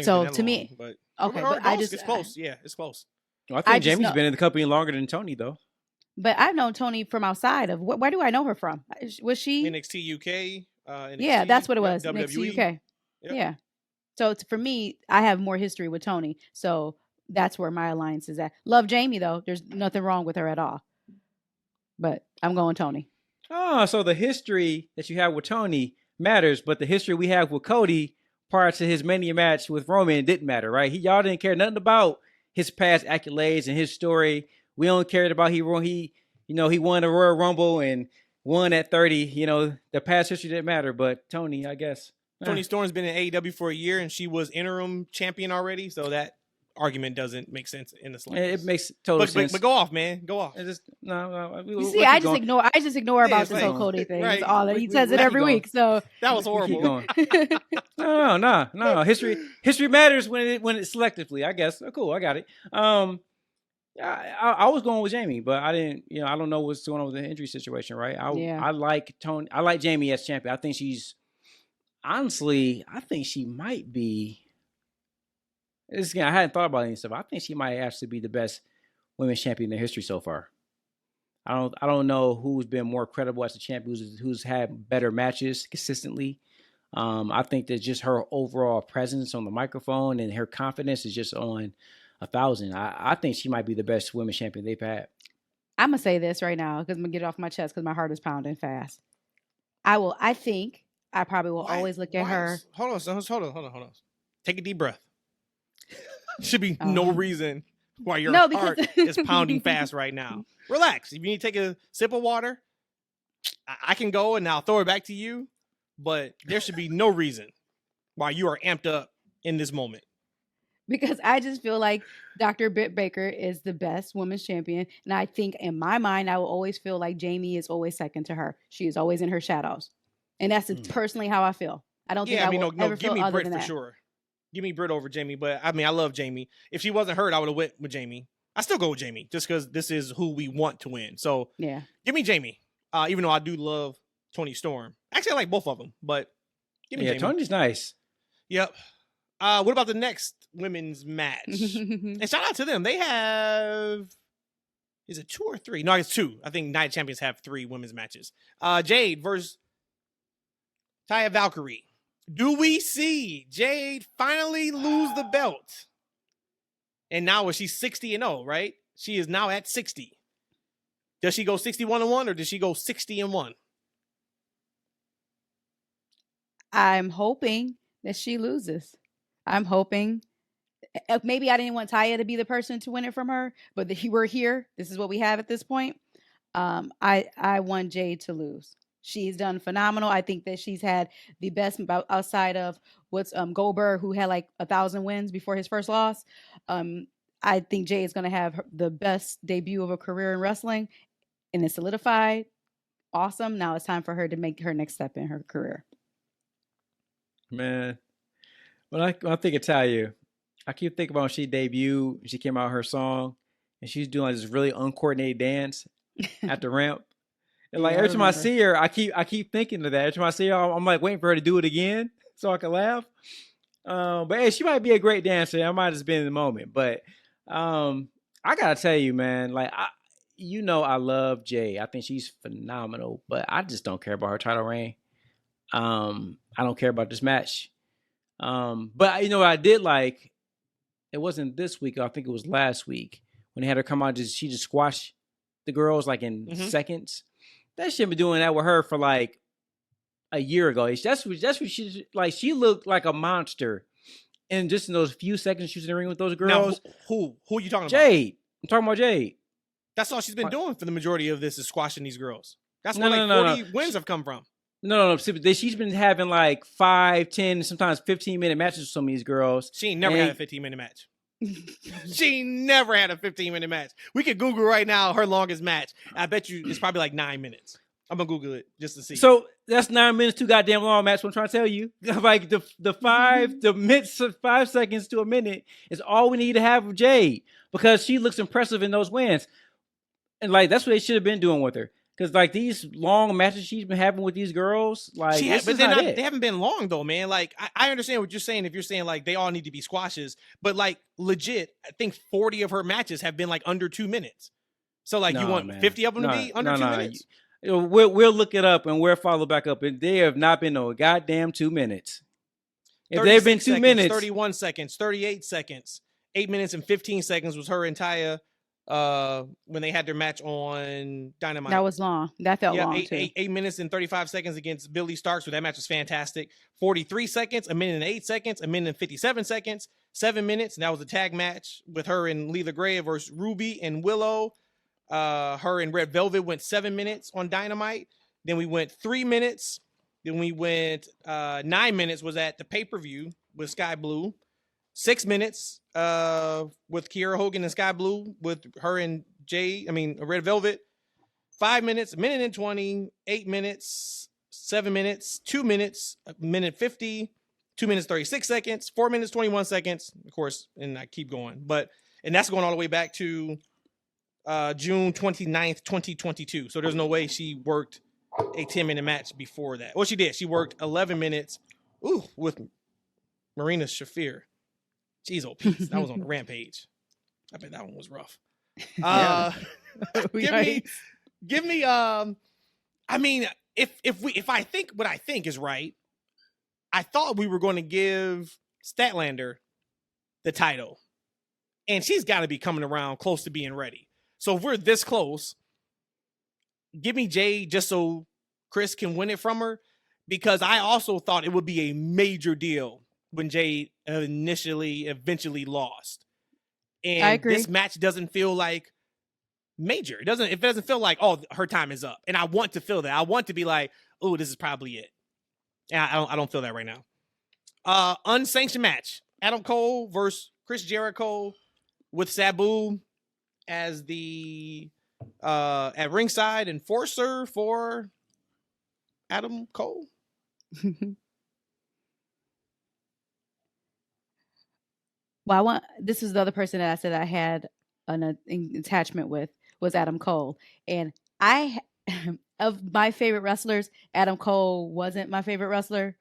So to me, but okay, but it's close. Yeah, it's close. Well, I think Jamie's been in the company longer than Toni, though. But I've known Toni from outside of where do I know her from? Was she NXT UK? NXT, yeah, that's what it was. WWE. NXT UK. Yep. Yeah. So for me, I have more history with Toni. So that's where my alliance is at. Love Jamie though. There's nothing wrong with her at all. But I'm going Toni. Oh, so the history that you have with Toni matters, but the history we have with Cody prior to his Mania match with Roman didn't matter, right? Y'all didn't care nothing about his past accolades and his story. We only cared about he won the Royal Rumble and won at 30. The past history didn't matter, but Toni, I guess. Toni Storm's been in AEW for a year and she was interim champion already, so that argument doesn't make sense in the It slightest. makes total sense. But go off, man. Go off. It's just, no. You see, I just ignore Yeah, about it's this like- whole Cody thing. right. It's all We- he we- says we it every keep going. week. So That was We horrible. keep going. No. History matters when it's selectively. I guess. Oh, cool. I got it. I was going with Jamie, but I didn't. I don't know what's going on with the injury situation, right? I like Tony. I like Jamie as champion. I think she's honestly. I think she might be. I hadn't thought about any stuff. I think she might actually be the best women's champion in history so far. I don't know who's been more credible as a champion, who's had better matches consistently. I think that just her overall presence on the microphone and her confidence is just on 1,000. I think she might be the best women's champion they've had. I'm gonna say this right now because I'm gonna get it off my chest because my heart is pounding fast. I think I probably will always look at her. Hold on. Take a deep breath. Should be no reason why your heart is pounding fast right now. Relax. If you need to take a sip of water, I can go and I'll throw it back to you. But there should be no reason why you are amped up in this moment. Because I just feel like Dr. Britt Baker is the best women's champion. And I think in my mind, I will always feel like Jamie is always second to her. She is always in her shadows. And that's personally how I feel. I don't think I will ever feel give me other Britt than for that. sure. Give me Britt over Jamie, but I love Jamie. If she wasn't hurt, I would have went with Jamie. I still go with Jamie just because this is who we want to win. So yeah, give me Jamie. Even though I do love Toni Storm. Actually, I like both of them, but give me Jamie. Tony's nice. Yep. What about the next women's match? And shout out to them. They have, is it 2 or 3? No, it's 2. I think Night of Champions have 3 women's matches. Jade versus Taya Valkyrie. Do we see Jade finally lose the belt? And now she's 60-0, right? She is now at 60. Does she go 61-1 or does she go 60-1? I'm hoping that she loses. I'm hoping. Maybe I didn't want Taya to be the person to win it from her, but we're here. This is what we have at this point. I want Jade to lose. She's done phenomenal. I think that she's had the best outside of Goldberg, who had like 1,000 wins before his first loss. I think Jade is going to have the best debut of a career in wrestling, and it's solidified. Awesome. Now it's time for her to make her next step in her career. Man, when I think of Talia, I keep thinking about when she debuted, she came out with her song, and she's doing like this really uncoordinated dance at the ramp. And like every time I see her, I keep thinking of that. Every time I see her, I'm like waiting for her to do it again so I can laugh. But hey, she might be a great dancer. I might have just been in the moment. But I gotta tell you, man, like I love Jay. I think she's phenomenal, but I just don't care about her title reign. I don't care about this match. But you know what I did like? It wasn't this week. I think it was last week when they had her come out. She just squashed the girls like in seconds. That shit been doing that with her for like a year ago. That's what she like. She looked like a monster, and just in those few seconds she was in the ring with those girls. Now, who are you talking about? Jade. I'm talking about Jade. That's all she's been doing for the majority of this is squashing these girls. That's where 40 wins have come from. No. She's been having like 5, 10, sometimes 15-minute matches with some of these girls. She ain't never had a 15-minute match. She never had a 15-minute match. We could Google right now her longest match. I bet you it's probably like 9 minutes. I'm gonna Google it just to see. So that's 9 minutes, too goddamn long match. What I'm trying to tell you, like the 5 seconds to a minute is all we need to have with Jade because she looks impressive in those wins, and like that's what they should have been doing with her. Because like these long matches she's been having with these girls, like they haven't been long though, man. Like I understand what you're saying if you're saying like they all need to be squashes, but like legit, I think 40 of her matches have been like under 2 minutes. So like you want 50 of them to be under 2 minutes? We'll look it up and we'll follow back up. And they have not been no goddamn 2 minutes. If they've been 2 minutes, 31 seconds, 38 seconds, 8 minutes and 15 seconds was her entire. When they had their match on Dynamite. That was long. That felt long too. 8 minutes and 35 seconds against Billy Starks. So that match was fantastic. 43 seconds, 1 minute and 8 seconds, 1 minute and 57 seconds, 7 minutes. And that was a tag match with her and Leela Gray versus Ruby and Willow. Her and Red Velvet went 7 minutes on Dynamite. Then we went 3 minutes. Then we went 9 minutes was at the pay-per-view with Sky Blue. 6 minutes with Kiera Hogan and Sky Blue with her and Red Velvet. 5 minutes, a minute and 20, 8 minutes, 7 minutes, 2 minutes, a minute 50, 2 minutes 36 seconds, 4 minutes 21 seconds, of course, and I keep going. And that's going all the way back to June 29th, 2022. So there's no way she worked a 10-minute match before that. Well, she did. She worked 11 minutes with Marina Shafir. Jeez, oh, Pete, that was on the Rampage. I bet that one was rough. Give me. I mean, if I think what I think is right, I thought we were going to give Statlander the title, and she's got to be coming around close to being ready. So if we're this close, give me Jade just so Chris can win it from her, because I also thought it would be a major deal when Jade eventually lost. And I agree. This match doesn't feel like major. It doesn't feel like, oh, her time is up. And I want to feel that. I want to be like, oh, this is probably it. And I don't feel that right now. Unsanctioned match. Adam Cole versus Chris Jericho with Sabu as the at ringside enforcer for Adam Cole. Well, this is the other person that I said I had an attachment with was Adam Cole. And of my favorite wrestlers, Adam Cole wasn't my favorite wrestler.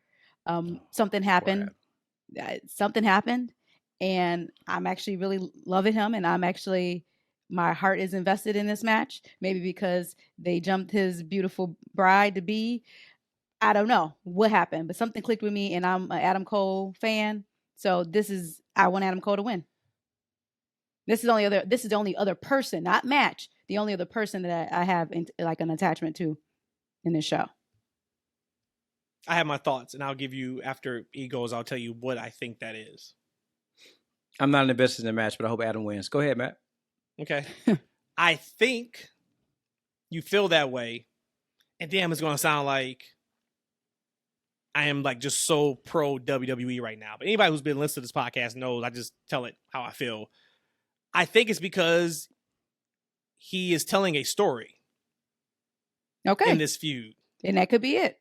Something happened. Something happened. And I'm actually really loving him. And my heart is invested in this match. Maybe because they jumped his beautiful bride to be. I don't know what happened, but something clicked with me, and I'm an Adam Cole fan. So I want Adam Cole to win. This is the only other person, not match, the only other person that I have like an attachment to in this show. I have my thoughts, and I'll give you, after he goes, I'll tell you what I think that is. I'm not invested in the match, but I hope Adam wins. Go ahead, Matt. Okay. I think you feel that way, and damn, it's going to sound like I am like just so pro WWE right now. But anybody who's been listening to this podcast knows I just tell it how I feel. I think it's because he is telling a story. Okay. In this feud. And that could be it.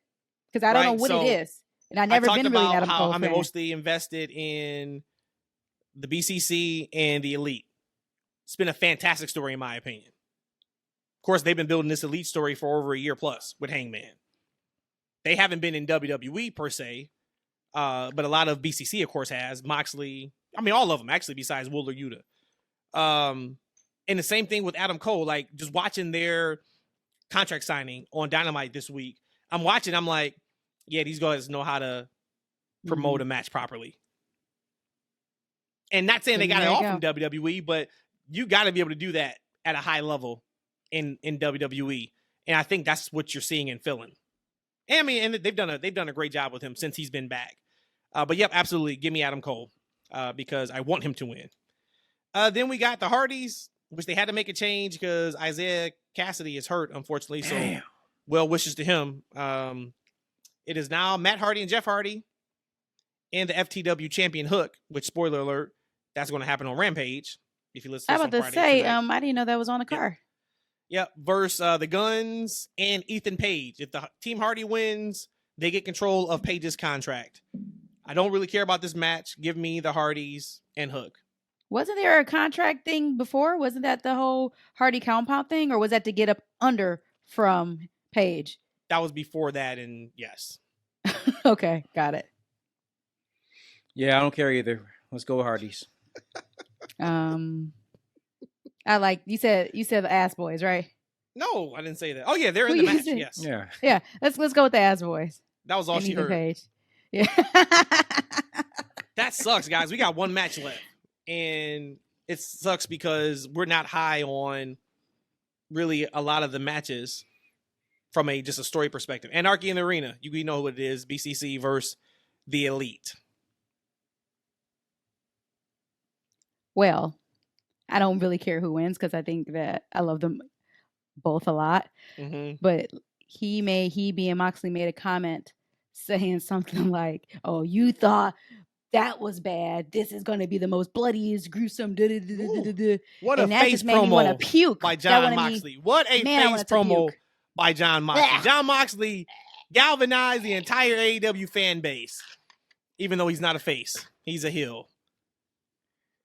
Because I don't know what it is. And I've never been really an Adam Cole fan. I'm mostly invested in the BCC and the Elite. It's been a fantastic story in my opinion. Of course, they've been building this Elite story for over a year plus with Hangman. They haven't been in WWE per se, but a lot of BCC, of course, has. Moxley, all of them, actually, besides Wooler Yuta. And the same thing with Adam Cole, like just watching their contract signing on Dynamite this week. I'm watching, I'm like, yeah, these guys know how to promote a match properly. And not saying they got it all from WWE, but you got to be able to do that at a high level in WWE. And I think that's what you're seeing and feeling. And they've done a great job with him since he's been back. But yep, absolutely, give me Adam Cole because I want him to win. Then we got the Hardys, which they had to make a change because Isaiah Cassidy is hurt, unfortunately. So, well wishes to him. It is now Matt Hardy and Jeff Hardy and the FTW champion Hook, which, spoiler alert, that's going to happen on Rampage. If you listen to I was about to say, I didn't know that was on the card. Yep, versus the Guns and Ethan Page. If the Team Hardy wins, they get control of Page's contract. I don't really care about this match. Give me the Hardys and Hook. Wasn't there a contract thing before? Wasn't that the whole Hardy compound thing? Or was that to get up under from Page? That was before that, and yes. Okay, got it. Yeah, I don't care either. Let's go with Hardys. I like you said the Ass Boys, right? No, I didn't say that. Oh yeah, they're in the match. Yes. Yeah. Let's go with the Ass Boys. That was all she heard. Page. Yeah. That sucks, guys. We got one match left, and it sucks because we're not high on really a lot of the matches from just a story perspective. Anarchy in the Arena, you know what it is: BCC versus the Elite. Well, I don't really care who wins because I think that I love them both a lot. Mm-hmm. But he being Moxley made a comment saying something like, "Oh, you thought that was bad. This is going to be the most bloodiest, gruesome. Da, da, da, da, da, da. What a And that face just made me want to promo puke by That John wanted me- Moxley. What a Man, I face wanted to promo puke. by John Moxley. Blech. John Moxley galvanized the entire AEW fan base, even though he's not a face. He's a heel.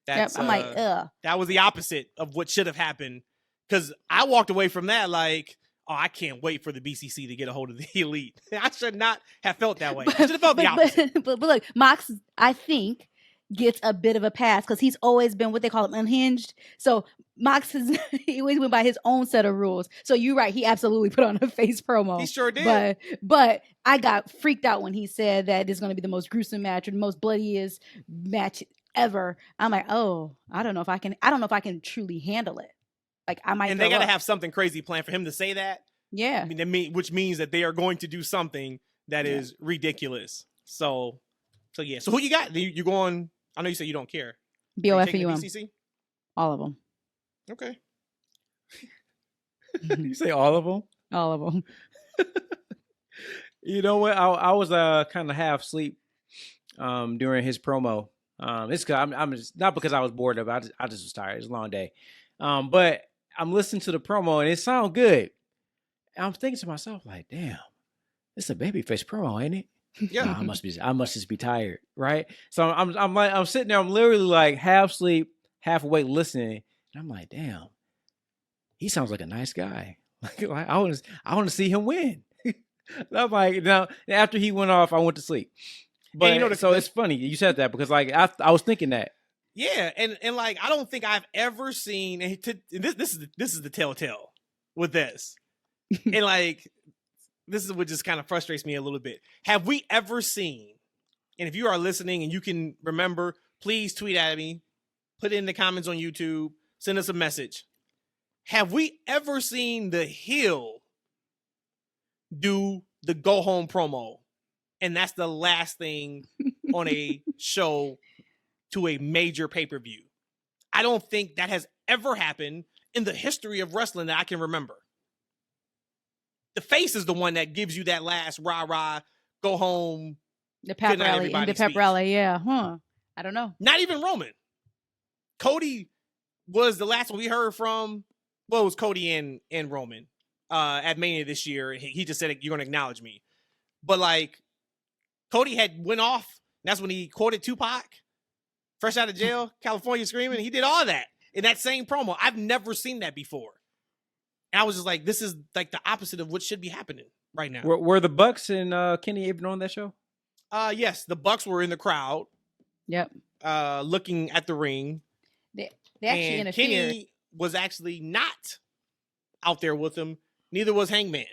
Yep, I'm like, ugh. That was the opposite of what should have happened. Because I walked away from that like, oh, I can't wait for the BCC to get a hold of the Elite. I should not have felt that way. I should have felt the opposite. But look, Mox, I think, gets a bit of a pass because he's always been what they call him unhinged. So Mox he always went by his own set of rules. So you're right, he absolutely put on a face promo. He sure did. But I got freaked out when he said that it's going to be the most gruesome match or the most bloodiest match ever. I'm like, oh, I don't know if I can truly handle it. Like I might. And they got to have something crazy planned for him to say that. Yeah. I mean, which means that they are going to do something that is ridiculous. So yeah. So who you got? You going? I know you said you don't care. BOFUM. BCC? All of them. Okay. You say all of them? All of them. You know what? I was kind of half asleep during his promo. It's cause I'm just, not because I was bored of it. I just was tired. It was a long day. But I'm listening to the promo and it sounds good. And I'm thinking to myself, like, damn, it's a babyface promo, ain't it? Yeah. Nah, I must just be tired, right? So I'm sitting there, I'm literally like half asleep, half awake listening. And I'm like, damn, he sounds like a nice guy. Like I want to see him win. I'm like, now after he went off, I went to sleep. But so it's funny you said that because like I was thinking that. Yeah, and like I don't think I've ever seen this is the telltale with this. And like this is what just kind of frustrates me a little bit. Have we ever seen, and if you are listening and you can remember, please tweet at me, put it in the comments on YouTube, send us a message. Have we ever seen the heel do the go home promo? And that's the last thing on a show to a major pay-per-view. I don't think that has ever happened in the history of wrestling that I can remember. The face is the one that gives you that last rah-rah, go home. The pep rally, in the pep rally, yeah. I don't know. Not even Roman. Cody was the last one we heard from. Well, it was Cody and Roman at Mania this year. He just said, you're going to acknowledge me. But like, Cody had went off. That's when he quoted Tupac. Fresh out of jail, California screaming. He did all that in that same promo. I've never seen that before. And I was just like, this is like the opposite of what should be happening right now. Were the Bucks and Kenny even on that show? Yes, the Bucks were in the crowd. Yep. Looking at the ring. They actually interfered. Kenny was actually not out there with him. Neither was Hangman.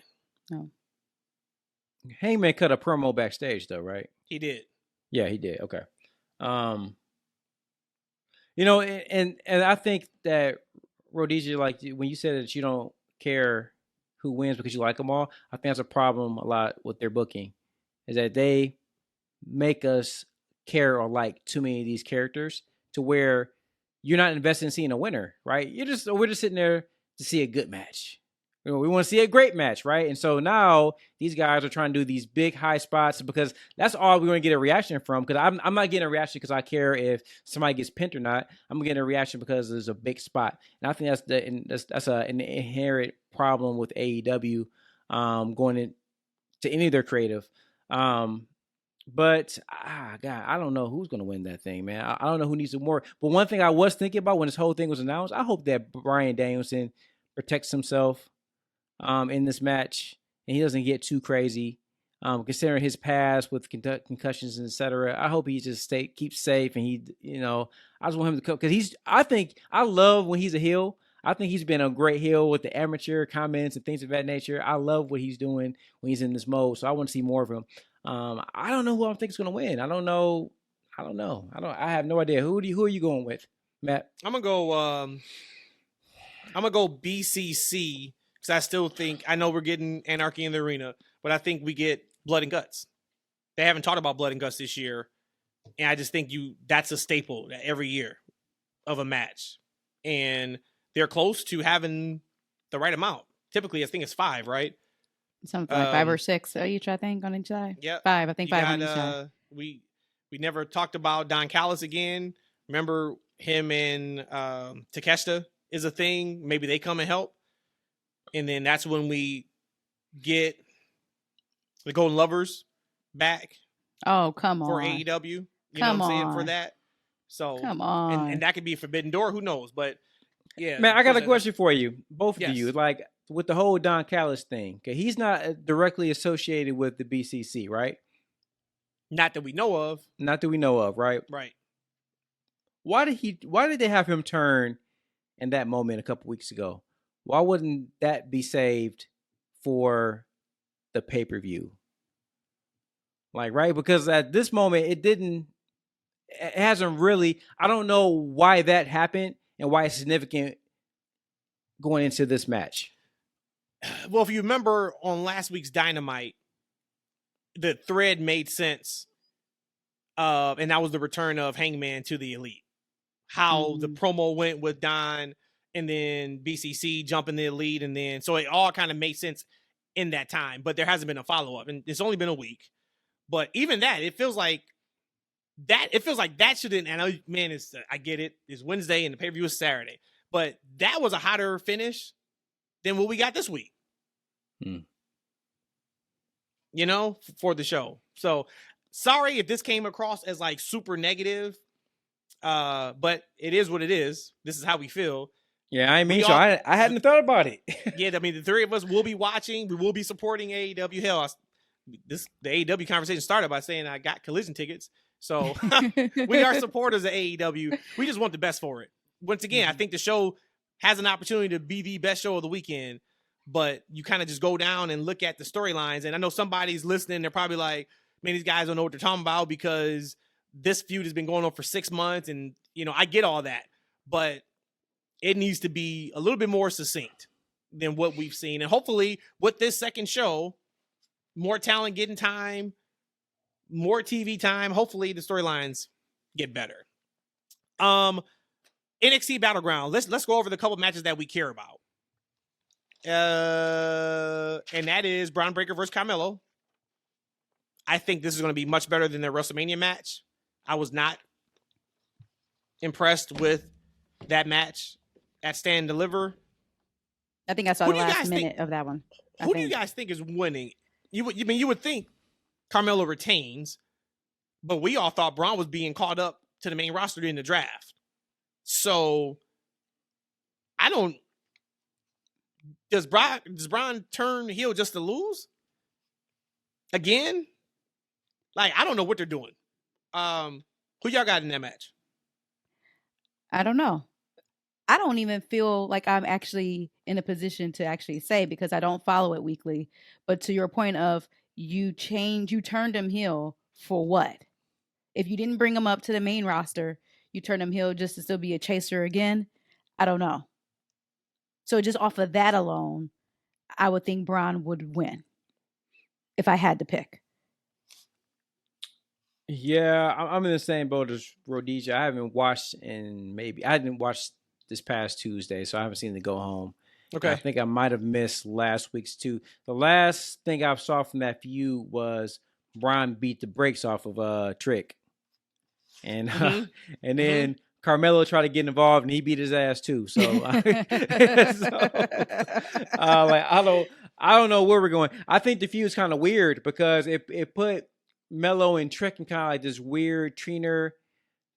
No. Hangman cut a promo backstage though, right? He did. Yeah, he did. Okay. You know, and I think that Rhodesia, like when you said that you don't care who wins because you like them all, I think that's a problem a lot with their booking, is that they make us care or like too many of these characters to where you're not invested in seeing a winner, right? We're just sitting there to see a good match. You know, we want to see a great match, right? And so now these guys are trying to do these big high spots because that's all we're going to get a reaction from. Because I'm not getting a reaction because I care if somebody gets pinned or not. I'm getting a reaction because there's a big spot, and I think that's an inherent problem with AEW going into any of their creative. But God, I don't know who's going to win that thing, man. I don't know who needs to more. But one thing I was thinking about when this whole thing was announced, I hope that Bryan Danielson protects himself in this match and he doesn't get too crazy. Considering his past with concussions and etc., I hope he just keeps safe and I just want him to come because I love when he's a heel. I think he's been a great heel with the amateur comments and things of that nature. I love what he's doing when he's in this mode, so I want to see more of him. I don't know who I think is going to win. I don't know. I have no idea. Who are you going with, Matt? I'm gonna go BCC because I still think I know we're getting Anarchy in the Arena, but I think we get Blood and Guts. They haven't talked about Blood and Guts this year, and I just think that's a staple every year of a match, and they're close to having the right amount. Typically, I think it's 5, right? Something like 5 or 6 each, I think, on each side. Yeah, 5. I think 5 on each side. We We never talked about Don Callis again. Remember him and Takeshita is a thing. Maybe they come and help. And then that's when we get the Golden Lovers back. Oh, come on. For AEW. You come know what I'm saying? on. For that. So Come on. and that could be a forbidden door. Who knows? But yeah. Man, I got a question for you. Both Yes. of you. Like with the whole Don Callis thing. Okay, he's not directly associated with the BCC, right? Not that we know of. Not that we know of, right? Right. Why did they have him turn in that moment a couple weeks ago? Why wouldn't that be saved for the pay-per-view? Like, right? Because at this moment, it hasn't really, I don't know why that happened and why it's significant going into this match. Well, if you remember on last week's Dynamite, the thread made sense. And that was the return of Hangman to the Elite. How the promo went with Don and then BCC jumping the Elite. And then, so it all kind of made sense in that time, but there hasn't been a follow-up and it's only been a week. But even that, it feels like that shouldn't, and I get it. It's Wednesday and the pay-per-view is Saturday, but that was a hotter finish than what we got this week. You know, for the show. So sorry if this came across as like super negative. But it is what it is. This is how we feel. Yeah, I hadn't thought about it. Yeah, I mean, the three of us will be watching. We will be supporting AEW. Hell, the AEW conversation started by saying I got Collision tickets. So we are supporters of AEW. We just want the best for it. Once again, I think the show has an opportunity to be the best show of the weekend, but you kind of just go down and look at the storylines. And I know somebody's listening. They're probably like, man, these guys don't know what they're talking about because this feud has been going on for 6 months. And, you know, I get all that, but it needs to be a little bit more succinct than what we've seen. And hopefully with this second show, more talent getting time, more TV time. Hopefully the storylines get better. NXT Battleground. Let's go over the couple matches that we care about. And that is Braun Breaker versus Carmelo. I think this is going to be much better than their WrestleMania match. I was not impressed with that match at Stand and Deliver. I think I saw the last minute of that one. Who do you guys think is winning? You would think Carmelo retains, but we all thought Braun was being called up to the main roster in the draft. So does Braun turn heel just to lose? Again? Like, I don't know what they're doing. Who y'all got in that match? I don't know. I don't even feel like I'm actually in a position to actually say because I don't follow it weekly. But to your point of you turned him heel for what? If you didn't bring him up to the main roster, you turned him heel just to still be a chaser again. I don't know. So just off of that alone, I would think Braun would win if I had to pick. Yeah, I'm in the same boat as Rhodesia. I didn't watch this past Tuesday, so I haven't seen the go home. Okay. I think I might have missed last week's too. The last thing I saw from that feud was Braun beat the brakes off of Trick. And and then Carmelo tried to get involved and he beat his ass too. So, like I don't know where we're going. I think the feud is kind of weird because it put Melo and Trick in kind of like this weird trainer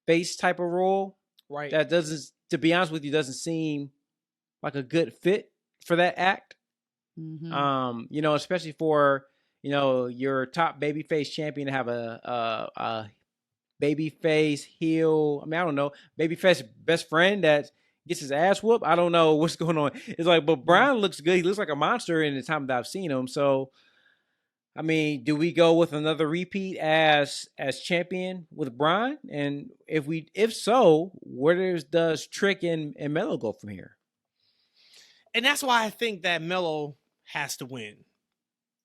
face type of role. Right. That doesn't, to be honest with you, doesn't seem like a good fit for that act. You know, especially for, you know, your top babyface champion to have a babyface heel. I mean, I don't know, babyface best friend that gets his ass whooped. I don't know what's going on. It's like, but Braun looks good. He looks like a monster in the time that I've seen him. So, I mean, do we go with another repeat as champion with Braun? And if so, where does Trick and Melo go from here? And that's why I think that Melo has to win.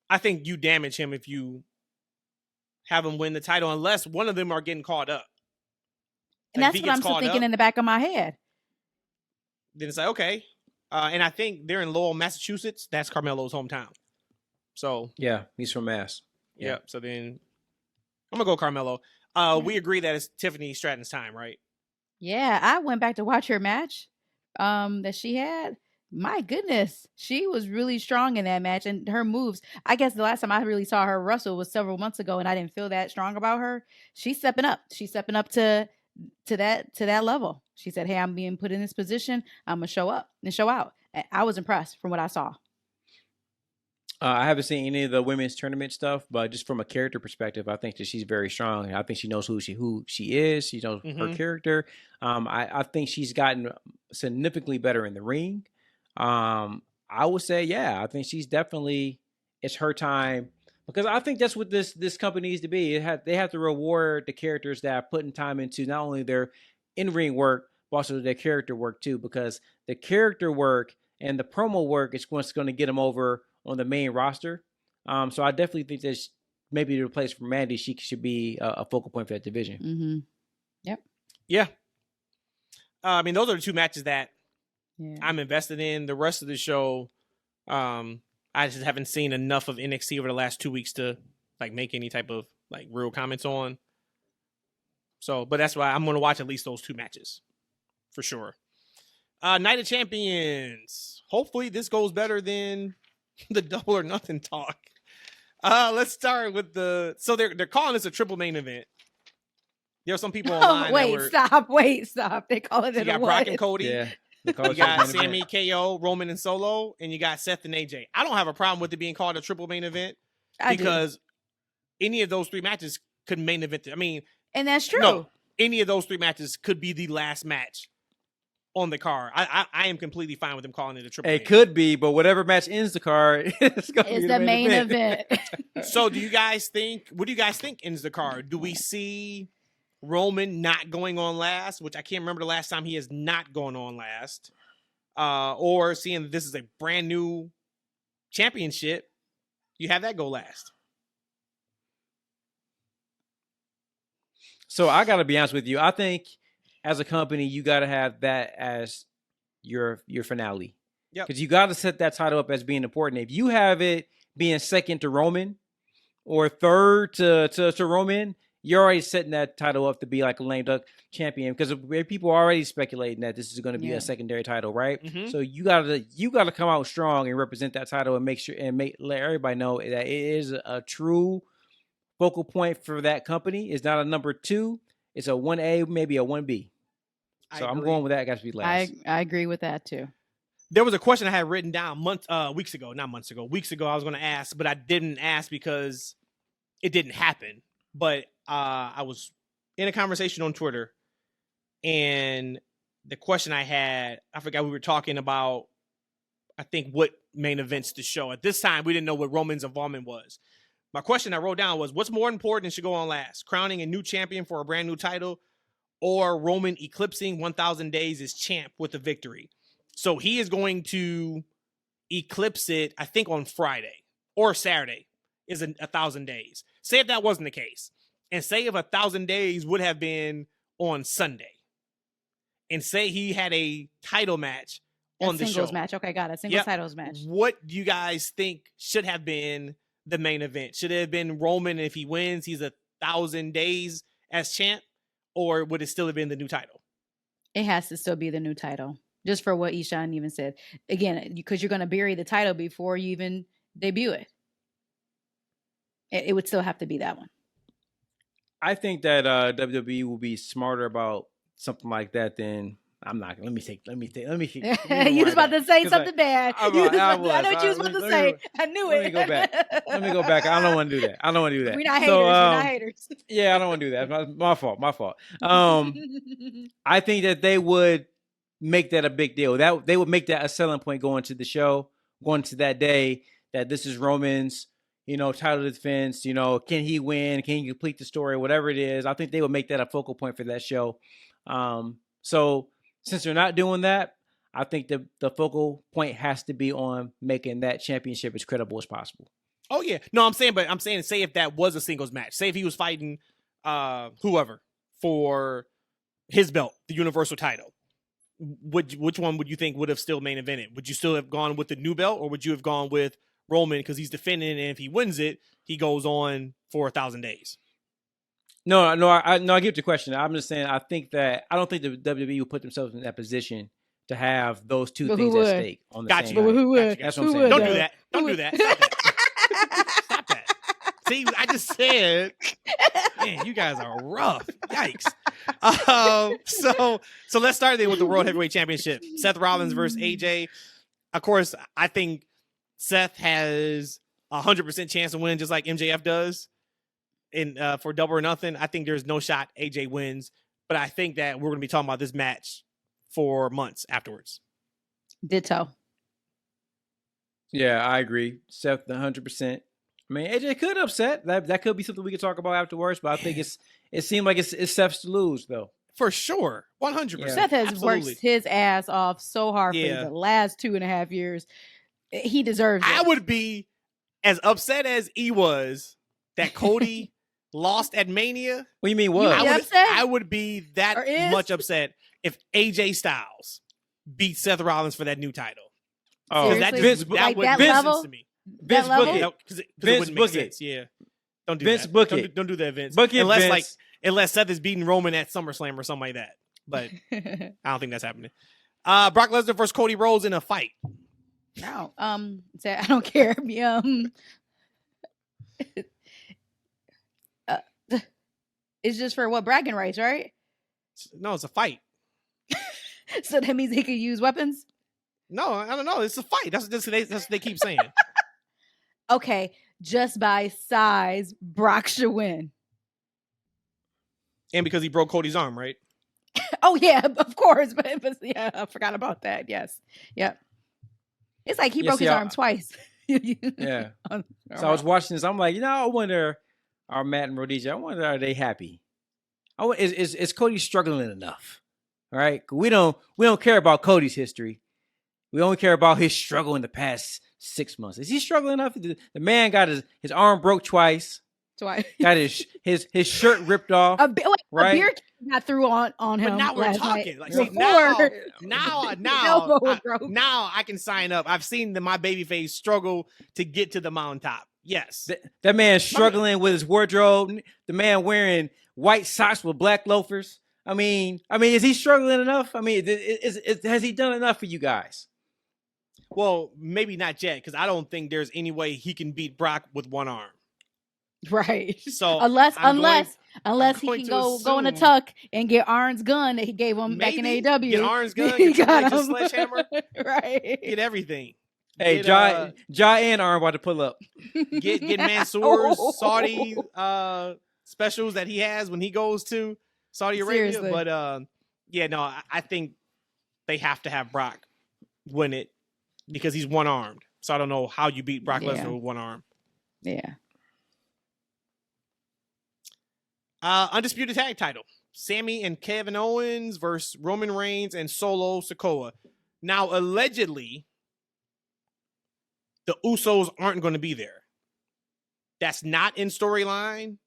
I think you damage him if you have him win the title, unless one of them are getting caught up. And that's what I'm still thinking in the back of my head. Then it's like, okay. And I think they're in Lowell, Massachusetts. That's Carmelo's hometown. So yeah, he's from Mass. Yeah. So then I'm gonna go Carmelo. We agree that it's Tiffany Stratton's time, right? Yeah, I went back to watch her match that she had. My goodness, she was really strong in that match, and her moves. I guess the last time I really saw her wrestle was several months ago, and I didn't feel that strong about her. She's stepping up. She's stepping up to that level. She said, "Hey, I'm being put in this position. I'm gonna show up and show out." I was impressed from what I saw. I haven't seen any of the women's tournament stuff, but just from a character perspective, I think that she's very strong. I think she knows who she is. She knows her character. I think she's gotten significantly better in the ring. I would say, yeah, I think she's definitely, it's her time, because I think that's what this company needs to be. They have to reward the characters that are putting time into not only their in-ring work, but also their character work too, because the character work and the promo work is what's going to get them over on the main roster. So I definitely think that maybe to replace for Mandy, she should be a focal point for that division. Mm-hmm. Yep. Yeah. I mean, those are the two matches that I'm invested in. The rest of the show, I just haven't seen enough of NXT over the last 2 weeks to like make any type of like real comments on. So, but that's why I'm going to watch at least those two matches for sure. Night of Champions. Hopefully this goes better than the Double or Nothing talk. Let's start with so they're calling this a triple main event. There are some people online. Stop. They call it. You got Brock and Cody. Yeah. You got Sammy, KO, Roman, and Solo, and you got Seth and AJ. I don't have a problem with it being called a triple main event because any of those three matches could main event. I mean, and that's true. No, any of those three matches could be the last match on the card. I am completely fine with them calling it a triple. It could be, but whatever match ends the card, it's the main event. So, what do you guys think ends the card? Do we see Roman not going on last, which I can't remember the last time he has not gone on last, or seeing that this is a brand new championship, you have that go last? So I got to be honest with you. I think as a company, you got to have that as your finale. Yep. Because you got to set that title up as being important. If you have it being second to Roman or third to Roman, you're already setting that title up to be like a lame duck champion, because people are already speculating that this is going to be a secondary title, right? Mm-hmm. So you gotta come out strong and represent that title and make sure and let everybody know that it is a true focal point for that company. It's not a number 2. It's a 1A, maybe a 1B. So I'm going with that. Got to be last. I agree with that too. There was a question I had written down weeks ago. Weeks ago, I was going to ask, but I didn't ask because it didn't happen. But I was in a conversation on Twitter, and the question I had, I forgot, we were talking about, I think, what main events to show. At this time, we didn't know what Roman's involvement was. My question I wrote down was, what's more important and should go on last? Crowning a new champion for a brand new title, or Roman eclipsing 1,000 days as champ with a victory? So he is going to eclipse it, I think, on Friday or Saturday is 1,000 days. Say if that wasn't the case, and say if 1,000 days would have been on Sunday, and say he had a title match on the show. Singles match. Okay, got it. Singles titles match. What do you guys think should have been the main event? Should it have been Roman, if he wins, he's 1,000 days as champ? Or would it still have been the new title? It has to still be the new title. Just for what Eshaun even said. Again, because you're going to bury the title before you even debut it. It would still have to be that one. I think that WWE will be smarter about something like that than... I'm not. Let me think. You was about to say something bad. I know what you was about to say. I knew it. Let me go back. I don't want to do that. We're not haters. Yeah, I don't want to do that. My fault. I think that they would make that a big deal. That they would make that a selling point going to the show, going to that day, that this is Roman's, title defense. Can he win? Can he complete the story? Whatever it is, I think they would make that a focal point for that show. So since they're not doing that, I think the focal point has to be on making that championship as credible as possible. Oh yeah, no, I'm saying, say if that was a singles match, say if he was fighting whoever for his belt, the Universal title, which one would you think would have still main evented? Would you still have gone with the new belt, or would you have gone with Roman because he's defending, and if he wins it, he goes on for 1,000 days? No, I get your question. I'm just saying I don't think the WWE will put themselves in that position to have those two But who things at would? stake on the Gotcha. same But night. who would? That's Who what I'm saying. would, Don't though? do that. Don't do that. Stop that. Stop that. See, I just said, man, you guys are rough. Yikes. So let's start then with the World Heavyweight Championship. Seth Rollins versus AJ. Of course, I think Seth has 100% chance to win, just like MJF does in for Double or Nothing. I think there's no shot AJ wins, but I think that we're going to be talking about this match for months afterwards. Ditto. Yeah, I agree. Seth 100%. I mean, AJ could upset. That could be something we could talk about afterwards, but I think it seemed like it's Seth's to lose though. For sure. 100%. Yeah. Seth has Absolutely. worked his ass off so hard Yeah. for the last 2.5 years. He deserves it. I would be as upset as he was that Cody lost at Mania. What do you mean You what? be upset? I would be that Or is? much upset if AJ Styles beat Seth Rollins for that new title. Oh, Seriously? That Vince, just, Like that would that make level? sense to me. Vince level? book it. No, 'cause it Vince wouldn't make book it. sense. Yeah. Don't do Vince that. book Don't it. don't do that, Vince. Book it, unless Vince. Seth is beating Roman at SummerSlam or something like that. But I don't think that's happening. Brock Lesnar versus Cody Rhodes in a fight. No. I don't care. It's just for what, bragging rights, right? No, it's a fight. So that means he could use weapons. No, I don't know. It's a fight. That's what they keep saying. Okay, just by size, Brock should win. And because he broke Cody's arm, right? Oh yeah, of course. But yeah, I forgot about that. Yes, yep. It's like he Yeah, broke see, his I- arm twice. Yeah. So I was watching this. I'm like, I wonder, are Matt and Rhodesia, I wonder, are they happy? Is Cody struggling enough? All right. We don't care about Cody's history. We only care about his struggle in the past 6 months. Is he struggling enough? The man got his arm broke twice. Twice. Got his shirt ripped off. A right? beer can got through on him. But now we're last talking. night. Like, see, Before- now, was broke. now I can sign up. I've seen my babyface struggle to get to the mountaintop. Yes. That man struggling with his wardrobe. The man wearing white socks with black loafers. I mean, is he struggling enough? I mean, has he done enough for you guys? Well, maybe not yet, because I don't think there's any way he can beat Brock with one arm. Right. So unless I'm he going can to go in a assume- tuck and get Arn's gun that he gave him back in Maybe AEW. get Arn's gun, He get Triple got H's him. sledgehammer, Right. get everything. Hey, Get, Ja and Arn about to pull up. get Mansoor's Saudi specials that he has when he goes to Saudi Arabia. Seriously. But yeah, no, I think they have to have Brock win it because he's one armed. So I don't know how you beat Brock Yeah. Lesnar with one arm. Yeah. Undisputed tag title. Sammy and Kevin Owens versus Roman Reigns and Solo Sikoa. Now, allegedly, the Usos aren't going to be there. That's not in storyline.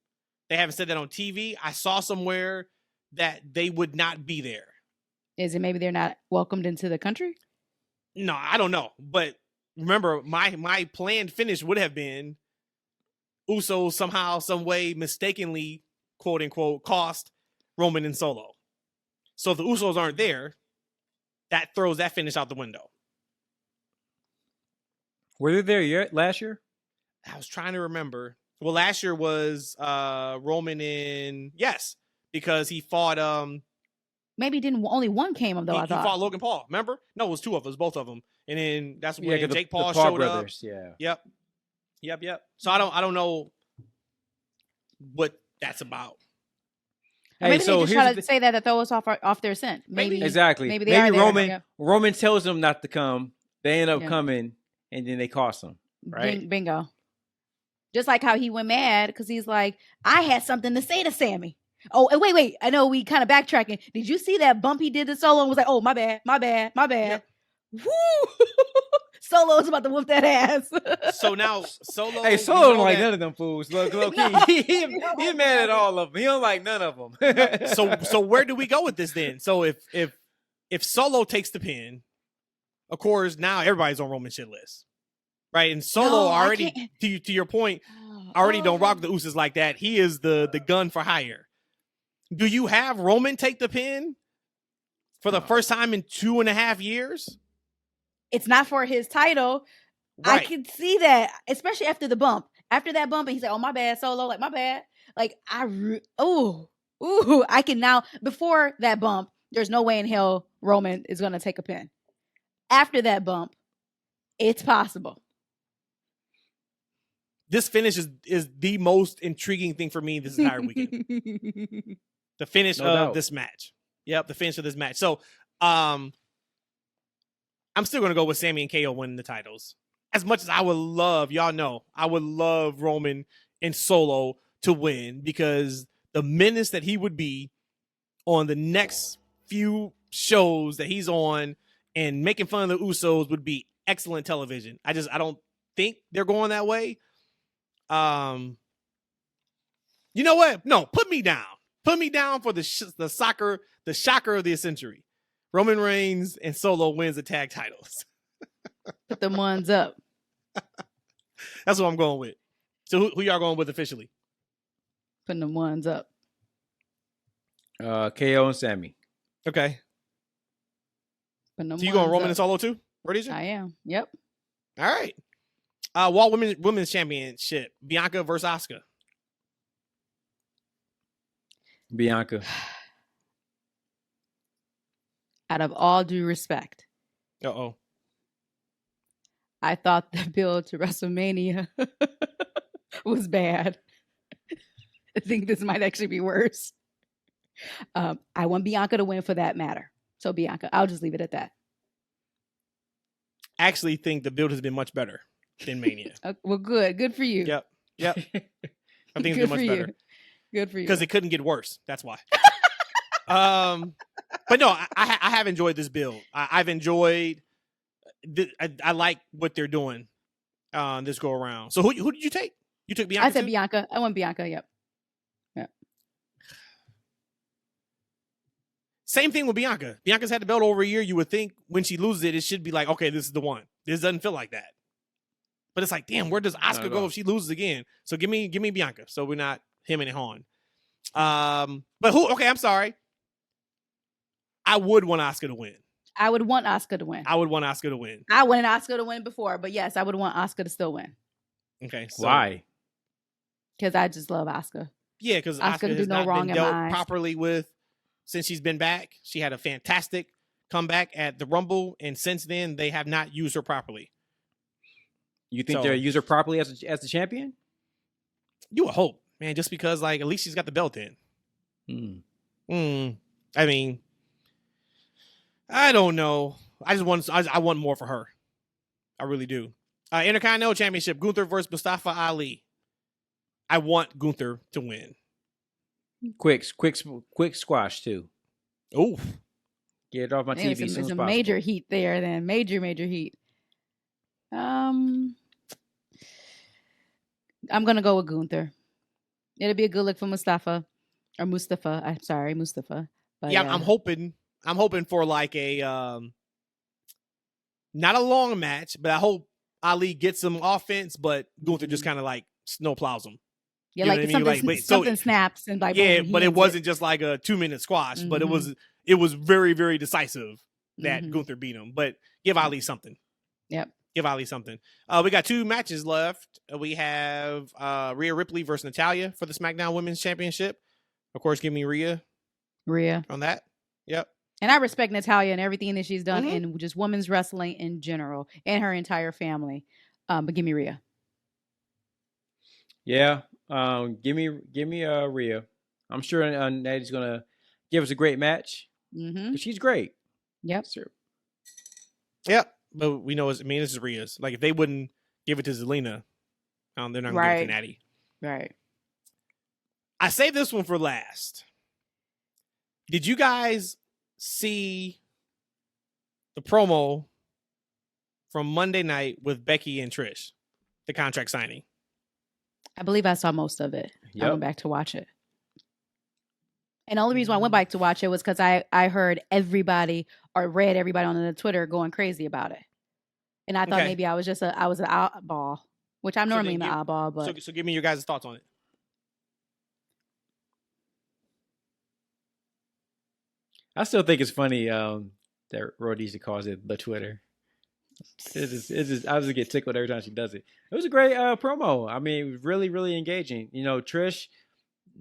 They haven't said that on TV. I saw somewhere that they would not be there. Is it maybe they're not welcomed into the country? No, I don't know. But remember, my planned finish would have been Usos somehow, some way, mistakenly, quote unquote, cost Roman and Solo. So if the Usos aren't there, that throws that finish out the window. Were they there yet last year? I was trying to remember. Well, last year was Roman in because he fought Maybe only one came up though. he, I he thought. fought Logan Paul. Remember? No, it was two of us, both of them. And then that's when 'cause Jake Paul the showed brothers, up. Yeah. Yep. So I don't know what that's about. Or maybe so they just here's try the to say that to throw us off their scent. Maybe. Exactly. Maybe they are there, Roman yeah. Roman tells them not to come. They end up Yeah. coming, and then they cost them. Right. Bingo. Just like how he went mad because he's like, I had something to say to Sammy. Oh, and wait. I know we kind of backtracking. Did you see that bump he did to Solo and was like, oh, my bad. Yep. Woo! Solo's about to whoop that ass. So now Solo. Hey, you Solo don't know like that- none of them fools. Look, No. he mad at all of them. He don't like none of them. So where do we go with this then? So if Solo takes the pin, of course now everybody's on Roman shit list, right? And Solo No, I already, can't. to your point, already don't rock the Usos like that. He is the gun for hire. Do you have Roman take the pin for the first time in 2.5 years? It's not for his title. Right. I can see that, especially after the bump. After that bump, and he said, "Oh, my bad, Solo. Like, my bad." Like, I can now. Before that bump, there's no way in hell Roman is gonna take a pin. After that bump, it's possible. This finish is the most intriguing thing for me this entire weekend. The finish of this match. Yep, the finish of this match. So, I'm still gonna go with Sami and KO winning the titles. As much as I would love, y'all know, I would love Roman and Solo to win, because the menace that he would be on the next few shows that he's on and making fun of the Usos would be excellent television. I don't think they're going that way. You know what? No, put me down. Put me down for the shocker of the century. Roman Reigns and Solo wins the tag titles. Put them ones up. That's what I'm going with. So who y'all going with officially? Putting them ones up. KO and Sami. Okay. Putting them So you going Roman up. and Solo too? Rhodesia? I am. Yep. All right. Wall Women's Championship. Bianca versus Asuka. Bianca. Out of all due respect, Uh-oh. I thought the build to WrestleMania was bad. I think this might actually be worse. I want Bianca to win for that matter. So Bianca, I'll just leave it at that. I actually think the build has been much better than Mania. Well, good. Good for you. Yep. I think it's Good been for much you. better. Good for you. Because it couldn't get worse. That's why. But no, I have enjoyed this build. I've enjoyed. I like what they're doing this go around. So who did you take? You took Bianca. I said too? Bianca. I want Bianca. Yep. Same thing with Bianca. Bianca's had the belt over a year. You would think when she loses it, it should be like, okay, this is the one. This doesn't feel like that. But it's like, damn, where does Asuka go if she loses again? So give me Bianca. So we're not him and Eshaun. But who? Okay, I'm sorry. I would want Asuka to win. I would want Asuka to win. I would want Asuka to win. I wanted Asuka to win before, but yes, I would want Asuka to still win. Okay. So, Why? Because I just love Asuka. Yeah, because Asuka Asuka can do has no not wrong been in dealt my eyes. properly with since she's been back. She had a fantastic comeback at the Rumble, and since then they have not used her properly. You think So- they'll use her properly as the champion? You would hope, man, just because like at least she's got the belt in. I mean, I don't know. I want more for her. I really do. Intercontinental Championship: Gunther versus Mustafa Ali. I want Gunther to win. Quick squash too. Oh, Get it off my TV. It's as soon as a possible. major heat there. Then major heat. I'm gonna go with Gunther. It'll be a good look for Mustafa. I'm sorry, Mustafa. But, yeah. I'm hoping for like a not a long match, but I hope Ali gets some offense, but Gunther just kind of like snowplows him. Yeah, You know like what I mean? something, Like, wait, so- something snaps and like Yeah, boom, he but it hits wasn't just like a 2-minute squash, but it Mhm. was very, very decisive that Mhm. Gunther beat him. But give Ali something. Yep. Give Ali something. We got 2 matches left. We have Rhea Ripley versus Natalya for the SmackDown Women's Championship. Of course, give me Rhea on that. Yep. And I respect Natalya and everything that she's done Mhm. in just women's wrestling in general and her entire family. But give me Rhea. Yeah. Give me Rhea. I'm sure Natty's gonna give us a great match. Mm-hmm. 'Cause she's great. Yep. Sure. Yep. But we know, this is Rhea's. Like, if they wouldn't give it to Zelina, they're not going to give it Right. to Natty. Right. I saved this one for last. Did you guys see the promo from Monday night with Becky and Trish, the contract signing? I believe I saw most of it. I Yep. went back to watch it. And the only reason why I went back to watch it was because I heard everybody or read everybody on the Twitter going crazy about it. And I thought Okay. maybe I was an oddball, which I'm So normally then an oddball, but So give me your guys' thoughts on it. I still think it's funny that Rhodesia calls it the Twitter. I just get tickled every time she does it. It was a great promo. I mean, really, really engaging. You know, Trish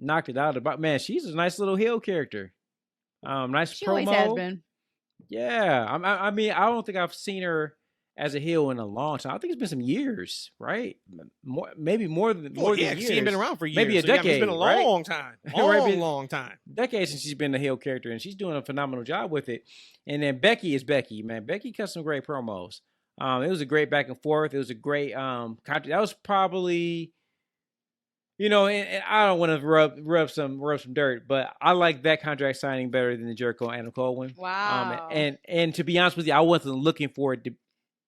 knocked it out. About man, she's a nice little heel character. Nice She promo. always has been. Yeah, I mean, I don't think I've seen her as a heel in a long time. I think it's been some years, right? Maybe more than years. She ain't been around for years. Maybe a decade. It's been a long time. Long time. Decades since she's been a heel character, and she's doing a phenomenal job with it. And then Becky is Becky, man. Becky cut some great promos. It was a great back and forth. It was a great that was probably, you know, and I don't want to rub some dirt, but I like that contract signing better than the Jericho and Adam Cole one. Wow. And to be honest with you, I wasn't looking forward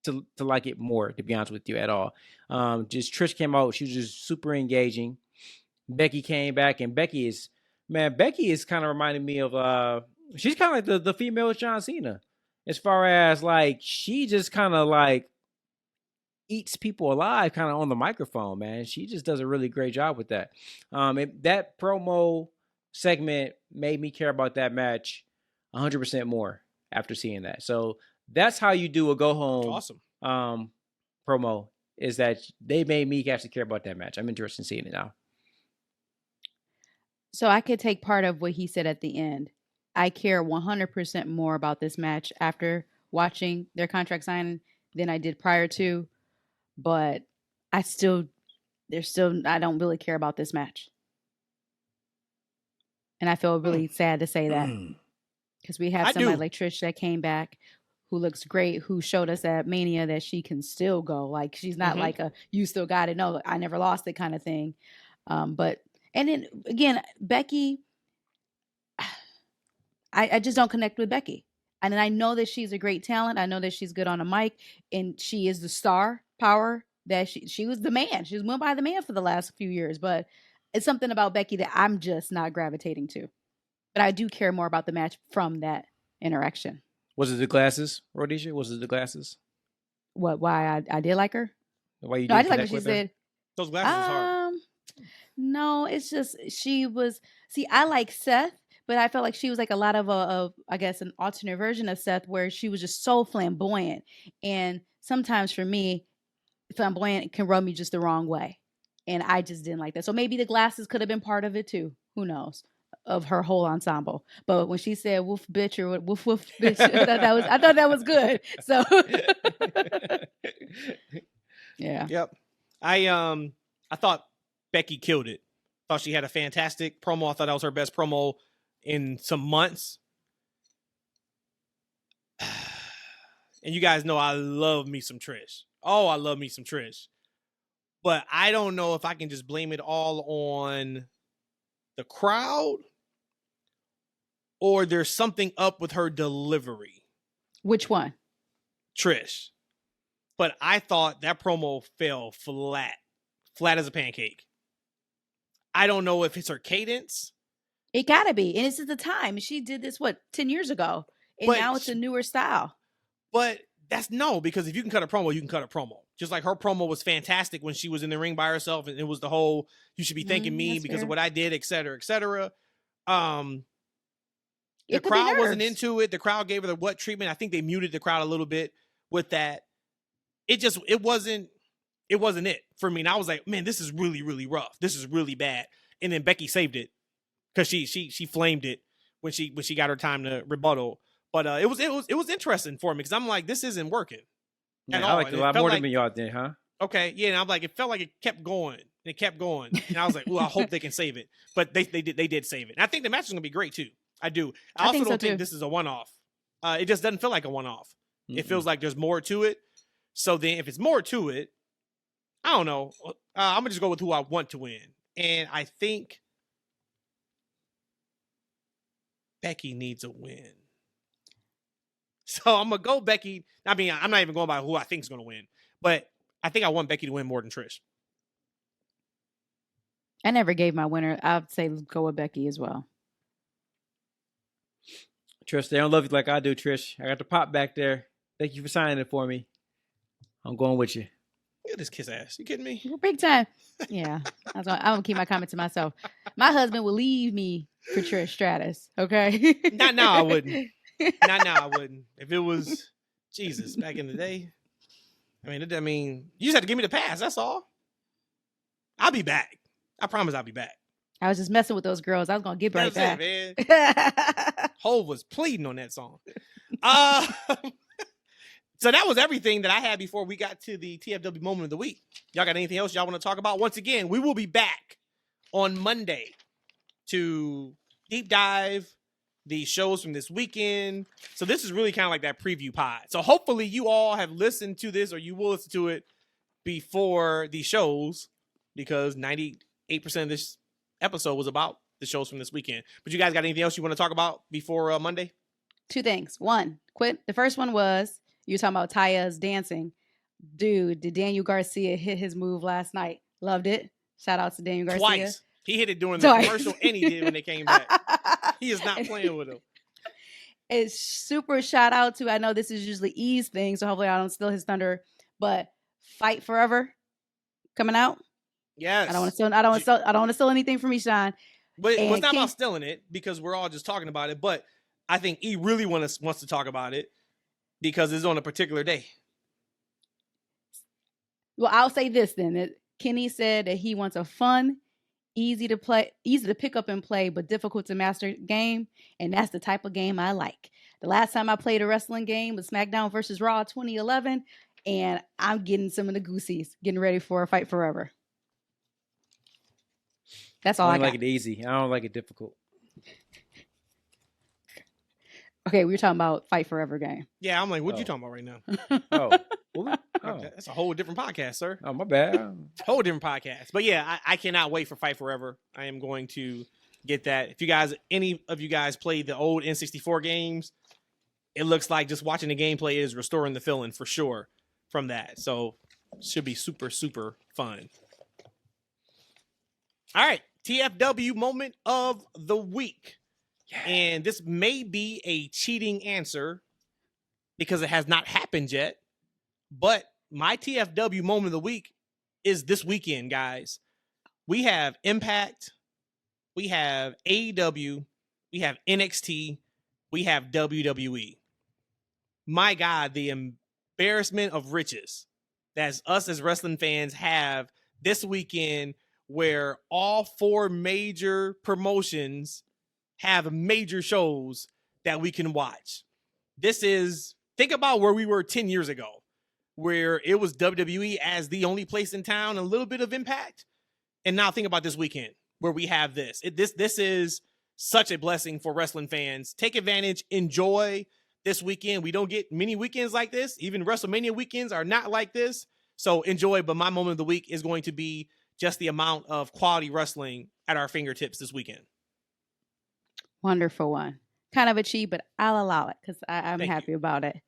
to like it more, to be honest with you, at all. Just Trish came out, she was just super engaging. Becky came back, and Becky is kind of reminding me of she's kind of like the female John Cena, as far as like she just kind of like eats people alive kind of on the microphone, man. She just does a really great job with that. That promo segment made me care about that match 100% more after seeing that. So that's how you do a go home promo, is that they made me actually care about that match. I'm interested in seeing it now. So I could take part of what he said at the end. I care 100% more about this match after watching their contract signing than I did prior to, but I don't really care about this match. And I feel really sad to say that, because we have somebody like Trish that came back, who looks great, who showed us at Mania that she can still go. Like, she's not like a, you still got it, no, I never lost it kind of thing. But, and then again, Becky, I just don't connect with Becky. And I know that she's a great talent. I know that she's good on a mic, and she is the star power that she was the man. She was went by the man for the last few years, but it's something about Becky that I'm just not gravitating to. But I do care more about the match from that interaction. Was it the glasses, Rhodesia? Was it the glasses? What? Why I did like her? Why you? No, I did like what she said. Those glasses is hard. No, it's just she was. See, I like Seth, but I felt like she was like a lot of I guess an alternate version of Seth, where she was just so flamboyant, and sometimes for me, flamboyant can rub me just the wrong way, and I just didn't like that. So maybe the glasses could have been part of it too. Who knows? Of her whole ensemble. But when she said "woof bitch" or "woof woof bitch," I thought that was good. So yeah. Yep. I thought Becky killed it. Thought she had a fantastic promo. I thought that was her best promo in some months. And you guys know I love me some Trish. Oh, I love me some Trish. But I don't know if I can just blame it all on the crowd, or there's something up with her delivery. Which one? Trish. But I thought that promo fell flat as a pancake. I don't know if it's her cadence. It gotta be. And this is the time. She did this, 10 years ago? And now it's a newer style. But that's no, because if you can cut a promo, you can cut a promo. Just like her promo was fantastic when she was in the ring by herself, and it was the whole, you should be thanking me because of what I did, et cetera, et cetera. The crowd wasn't into it. The crowd gave her the what treatment. I think they muted the crowd a little bit with that. It wasn't it for me. And I was like, man, this is really, really rough. This is really bad. And then Becky saved it because she flamed it when she got her time to rebuttal. But it was interesting for me because I'm like, this isn't working. Man, I liked it a lot more than y'all did, huh? Okay, yeah, and I'm like, it felt like it kept going. It kept going. And I was like, well, I hope they can save it. But they did save it. And I think the match is gonna be great too. I do. I also don't think this is a one-off. It just doesn't feel like a one-off. It feels like there's more to it. So then if it's more to it, I don't know. I'm gonna just go with who I want to win. And I think Becky needs a win. So I'm going to go Becky. I mean, I'm not even going by who I think is going to win. But I think I want Becky to win more than Trish. I never gave my winner. I'd say go with Becky as well. Trish, they don't love you like I do, Trish. I got the pop back there. Thank you for signing it for me. I'm going with you. Look at this kiss ass. You kidding me? Big time. Yeah. I'm going to keep my comment to myself. My husband will leave me for Trish Stratus. Okay. Not now, I wouldn't. Not now, I wouldn't. If it was Jesus back in the day. I mean, you just have to give me the pass. That's all. I'll be back. I promise I'll be back. I was just messing with those girls. I was gonna get right back. It, man. Hov was pleading on that song. So that was everything that I had before we got to the TFW moment of the week. Y'all got anything else y'all want to talk about? Once again, we will be back on Monday to deep dive the shows from this weekend. So this is really kind of like that preview pod. So hopefully you all have listened to this, or you will listen to it before the shows, because 98% of this episode was about the shows from this weekend. But you guys got anything else you want to talk about before Monday? Two things. One, the first one was, you were talking about Taya's dancing. Dude, did Daniel Garcia hit his move last night? Loved it. Shout out to Daniel Garcia. Twice. He hit it during the commercial, and he did when they came back. He is not playing with him. It's super shout out to, I know this is usually E's thing, so hopefully I don't steal his thunder, but Fight Forever coming out. Yes. I don't want to steal anything from Eshaun. But it's not about stealing it, because we're all just talking about it. But I think E really wants to talk about it because it's on a particular day. Well, I'll say this then. That Kenny said that he wants a fun, easy to pick up and play, but difficult to master game. And that's the type of game I like. The last time I played a wrestling game was Smackdown versus Raw 2011. And I'm getting some of the goosies, getting ready for a Fight Forever. That's all I got. I like it easy. I don't like it difficult. Okay, we were talking about Fight Forever game. Yeah, I'm like, what you talking about right now? That's a whole different podcast, sir. Oh, my bad. Whole different podcast. But yeah, I cannot wait for Fight Forever. I am going to get that. If any of you guys played the old N64 games, it looks like just watching the gameplay is restoring the feeling for sure from that. So should be super, super fun. All right, TFW moment of the week. Yeah. And this may be a cheating answer because it has not happened yet. But my TFW moment of the week is this weekend, guys. We have Impact. We have AEW. We have NXT. We have WWE. My God, the embarrassment of riches that us as wrestling fans have this weekend, where all four major promotions have major shows that we can watch. Think about where we were 10 years ago, where it was WWE as the only place in town, a little bit of Impact. And now think about this weekend where we have this. This is such a blessing for wrestling fans. Take advantage, enjoy this weekend. We don't get many weekends like this. Even WrestleMania weekends are not like this. So enjoy, but my moment of the week is going to be just the amount of quality wrestling at our fingertips this weekend. Wonderful one. Kind of a cheat, but I'll allow it because I'm happy about it.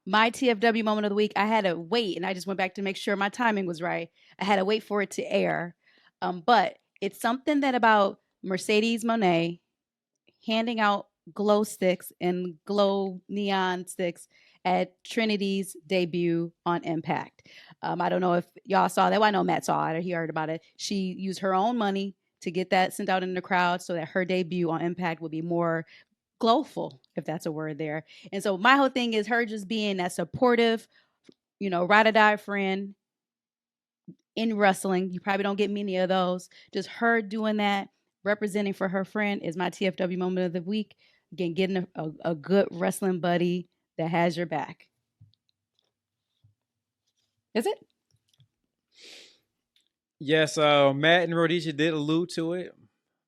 My TFW moment of the week, I had to wait, and I just went back to make sure my timing was right. I had to wait for it to air. But it's something that about Mercedes Moné handing out glow sticks and glow neon sticks at Trinity's debut on Impact. I don't know if y'all saw that. Well, I know Matt saw it or he heard about it. She used her own money to get that sent out in the crowd so that her debut on Impact would be more glowful, if that's a word there. And so my whole thing is her just being that supportive, ride or die friend in wrestling. You probably don't get many of those. Just her doing that, representing for her friend, is my TFW moment of the week. Again, getting a good wrestling buddy that has your back. Is it? Yes, Matt and Rhodesia did allude to it.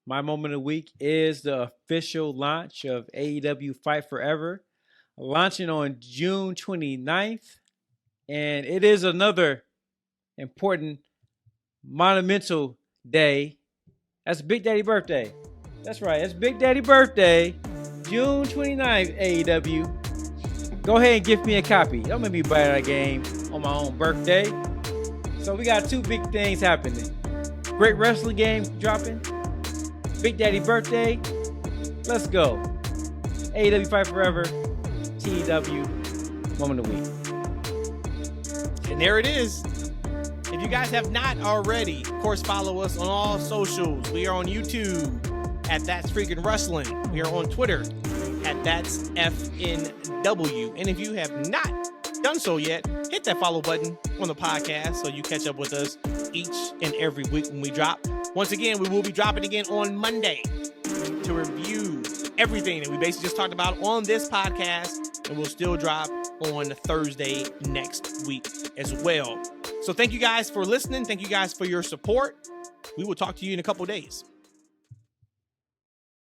My moment of the week is the official launch of AEW Fight Forever, launching on June 29th. And it is another important, monumental day. That's Big Daddy birthday. That's right. That's Big Daddy birthday. June 29th, AEW. Go ahead and give me a copy. Don't make me buy that game on my own birthday. So we got two big things happening. Great wrestling game dropping. Big Daddy birthday. Let's go. AEW Fight Forever. TEW moment of the week. And there it is. If you guys have not already, of course, follow us on all socials. We are on YouTube, at That's Freaking Wrestling. We are on Twitter at That's FNW. And if you have not done so yet, hit that follow button on the podcast so you catch up with us each and every week when we drop. Once again, we will be dropping again on Monday to review everything that we basically just talked about on this podcast, and we'll still drop on Thursday next week as well. So thank you guys for listening. Thank you guys for your support. We will talk to you in a couple days.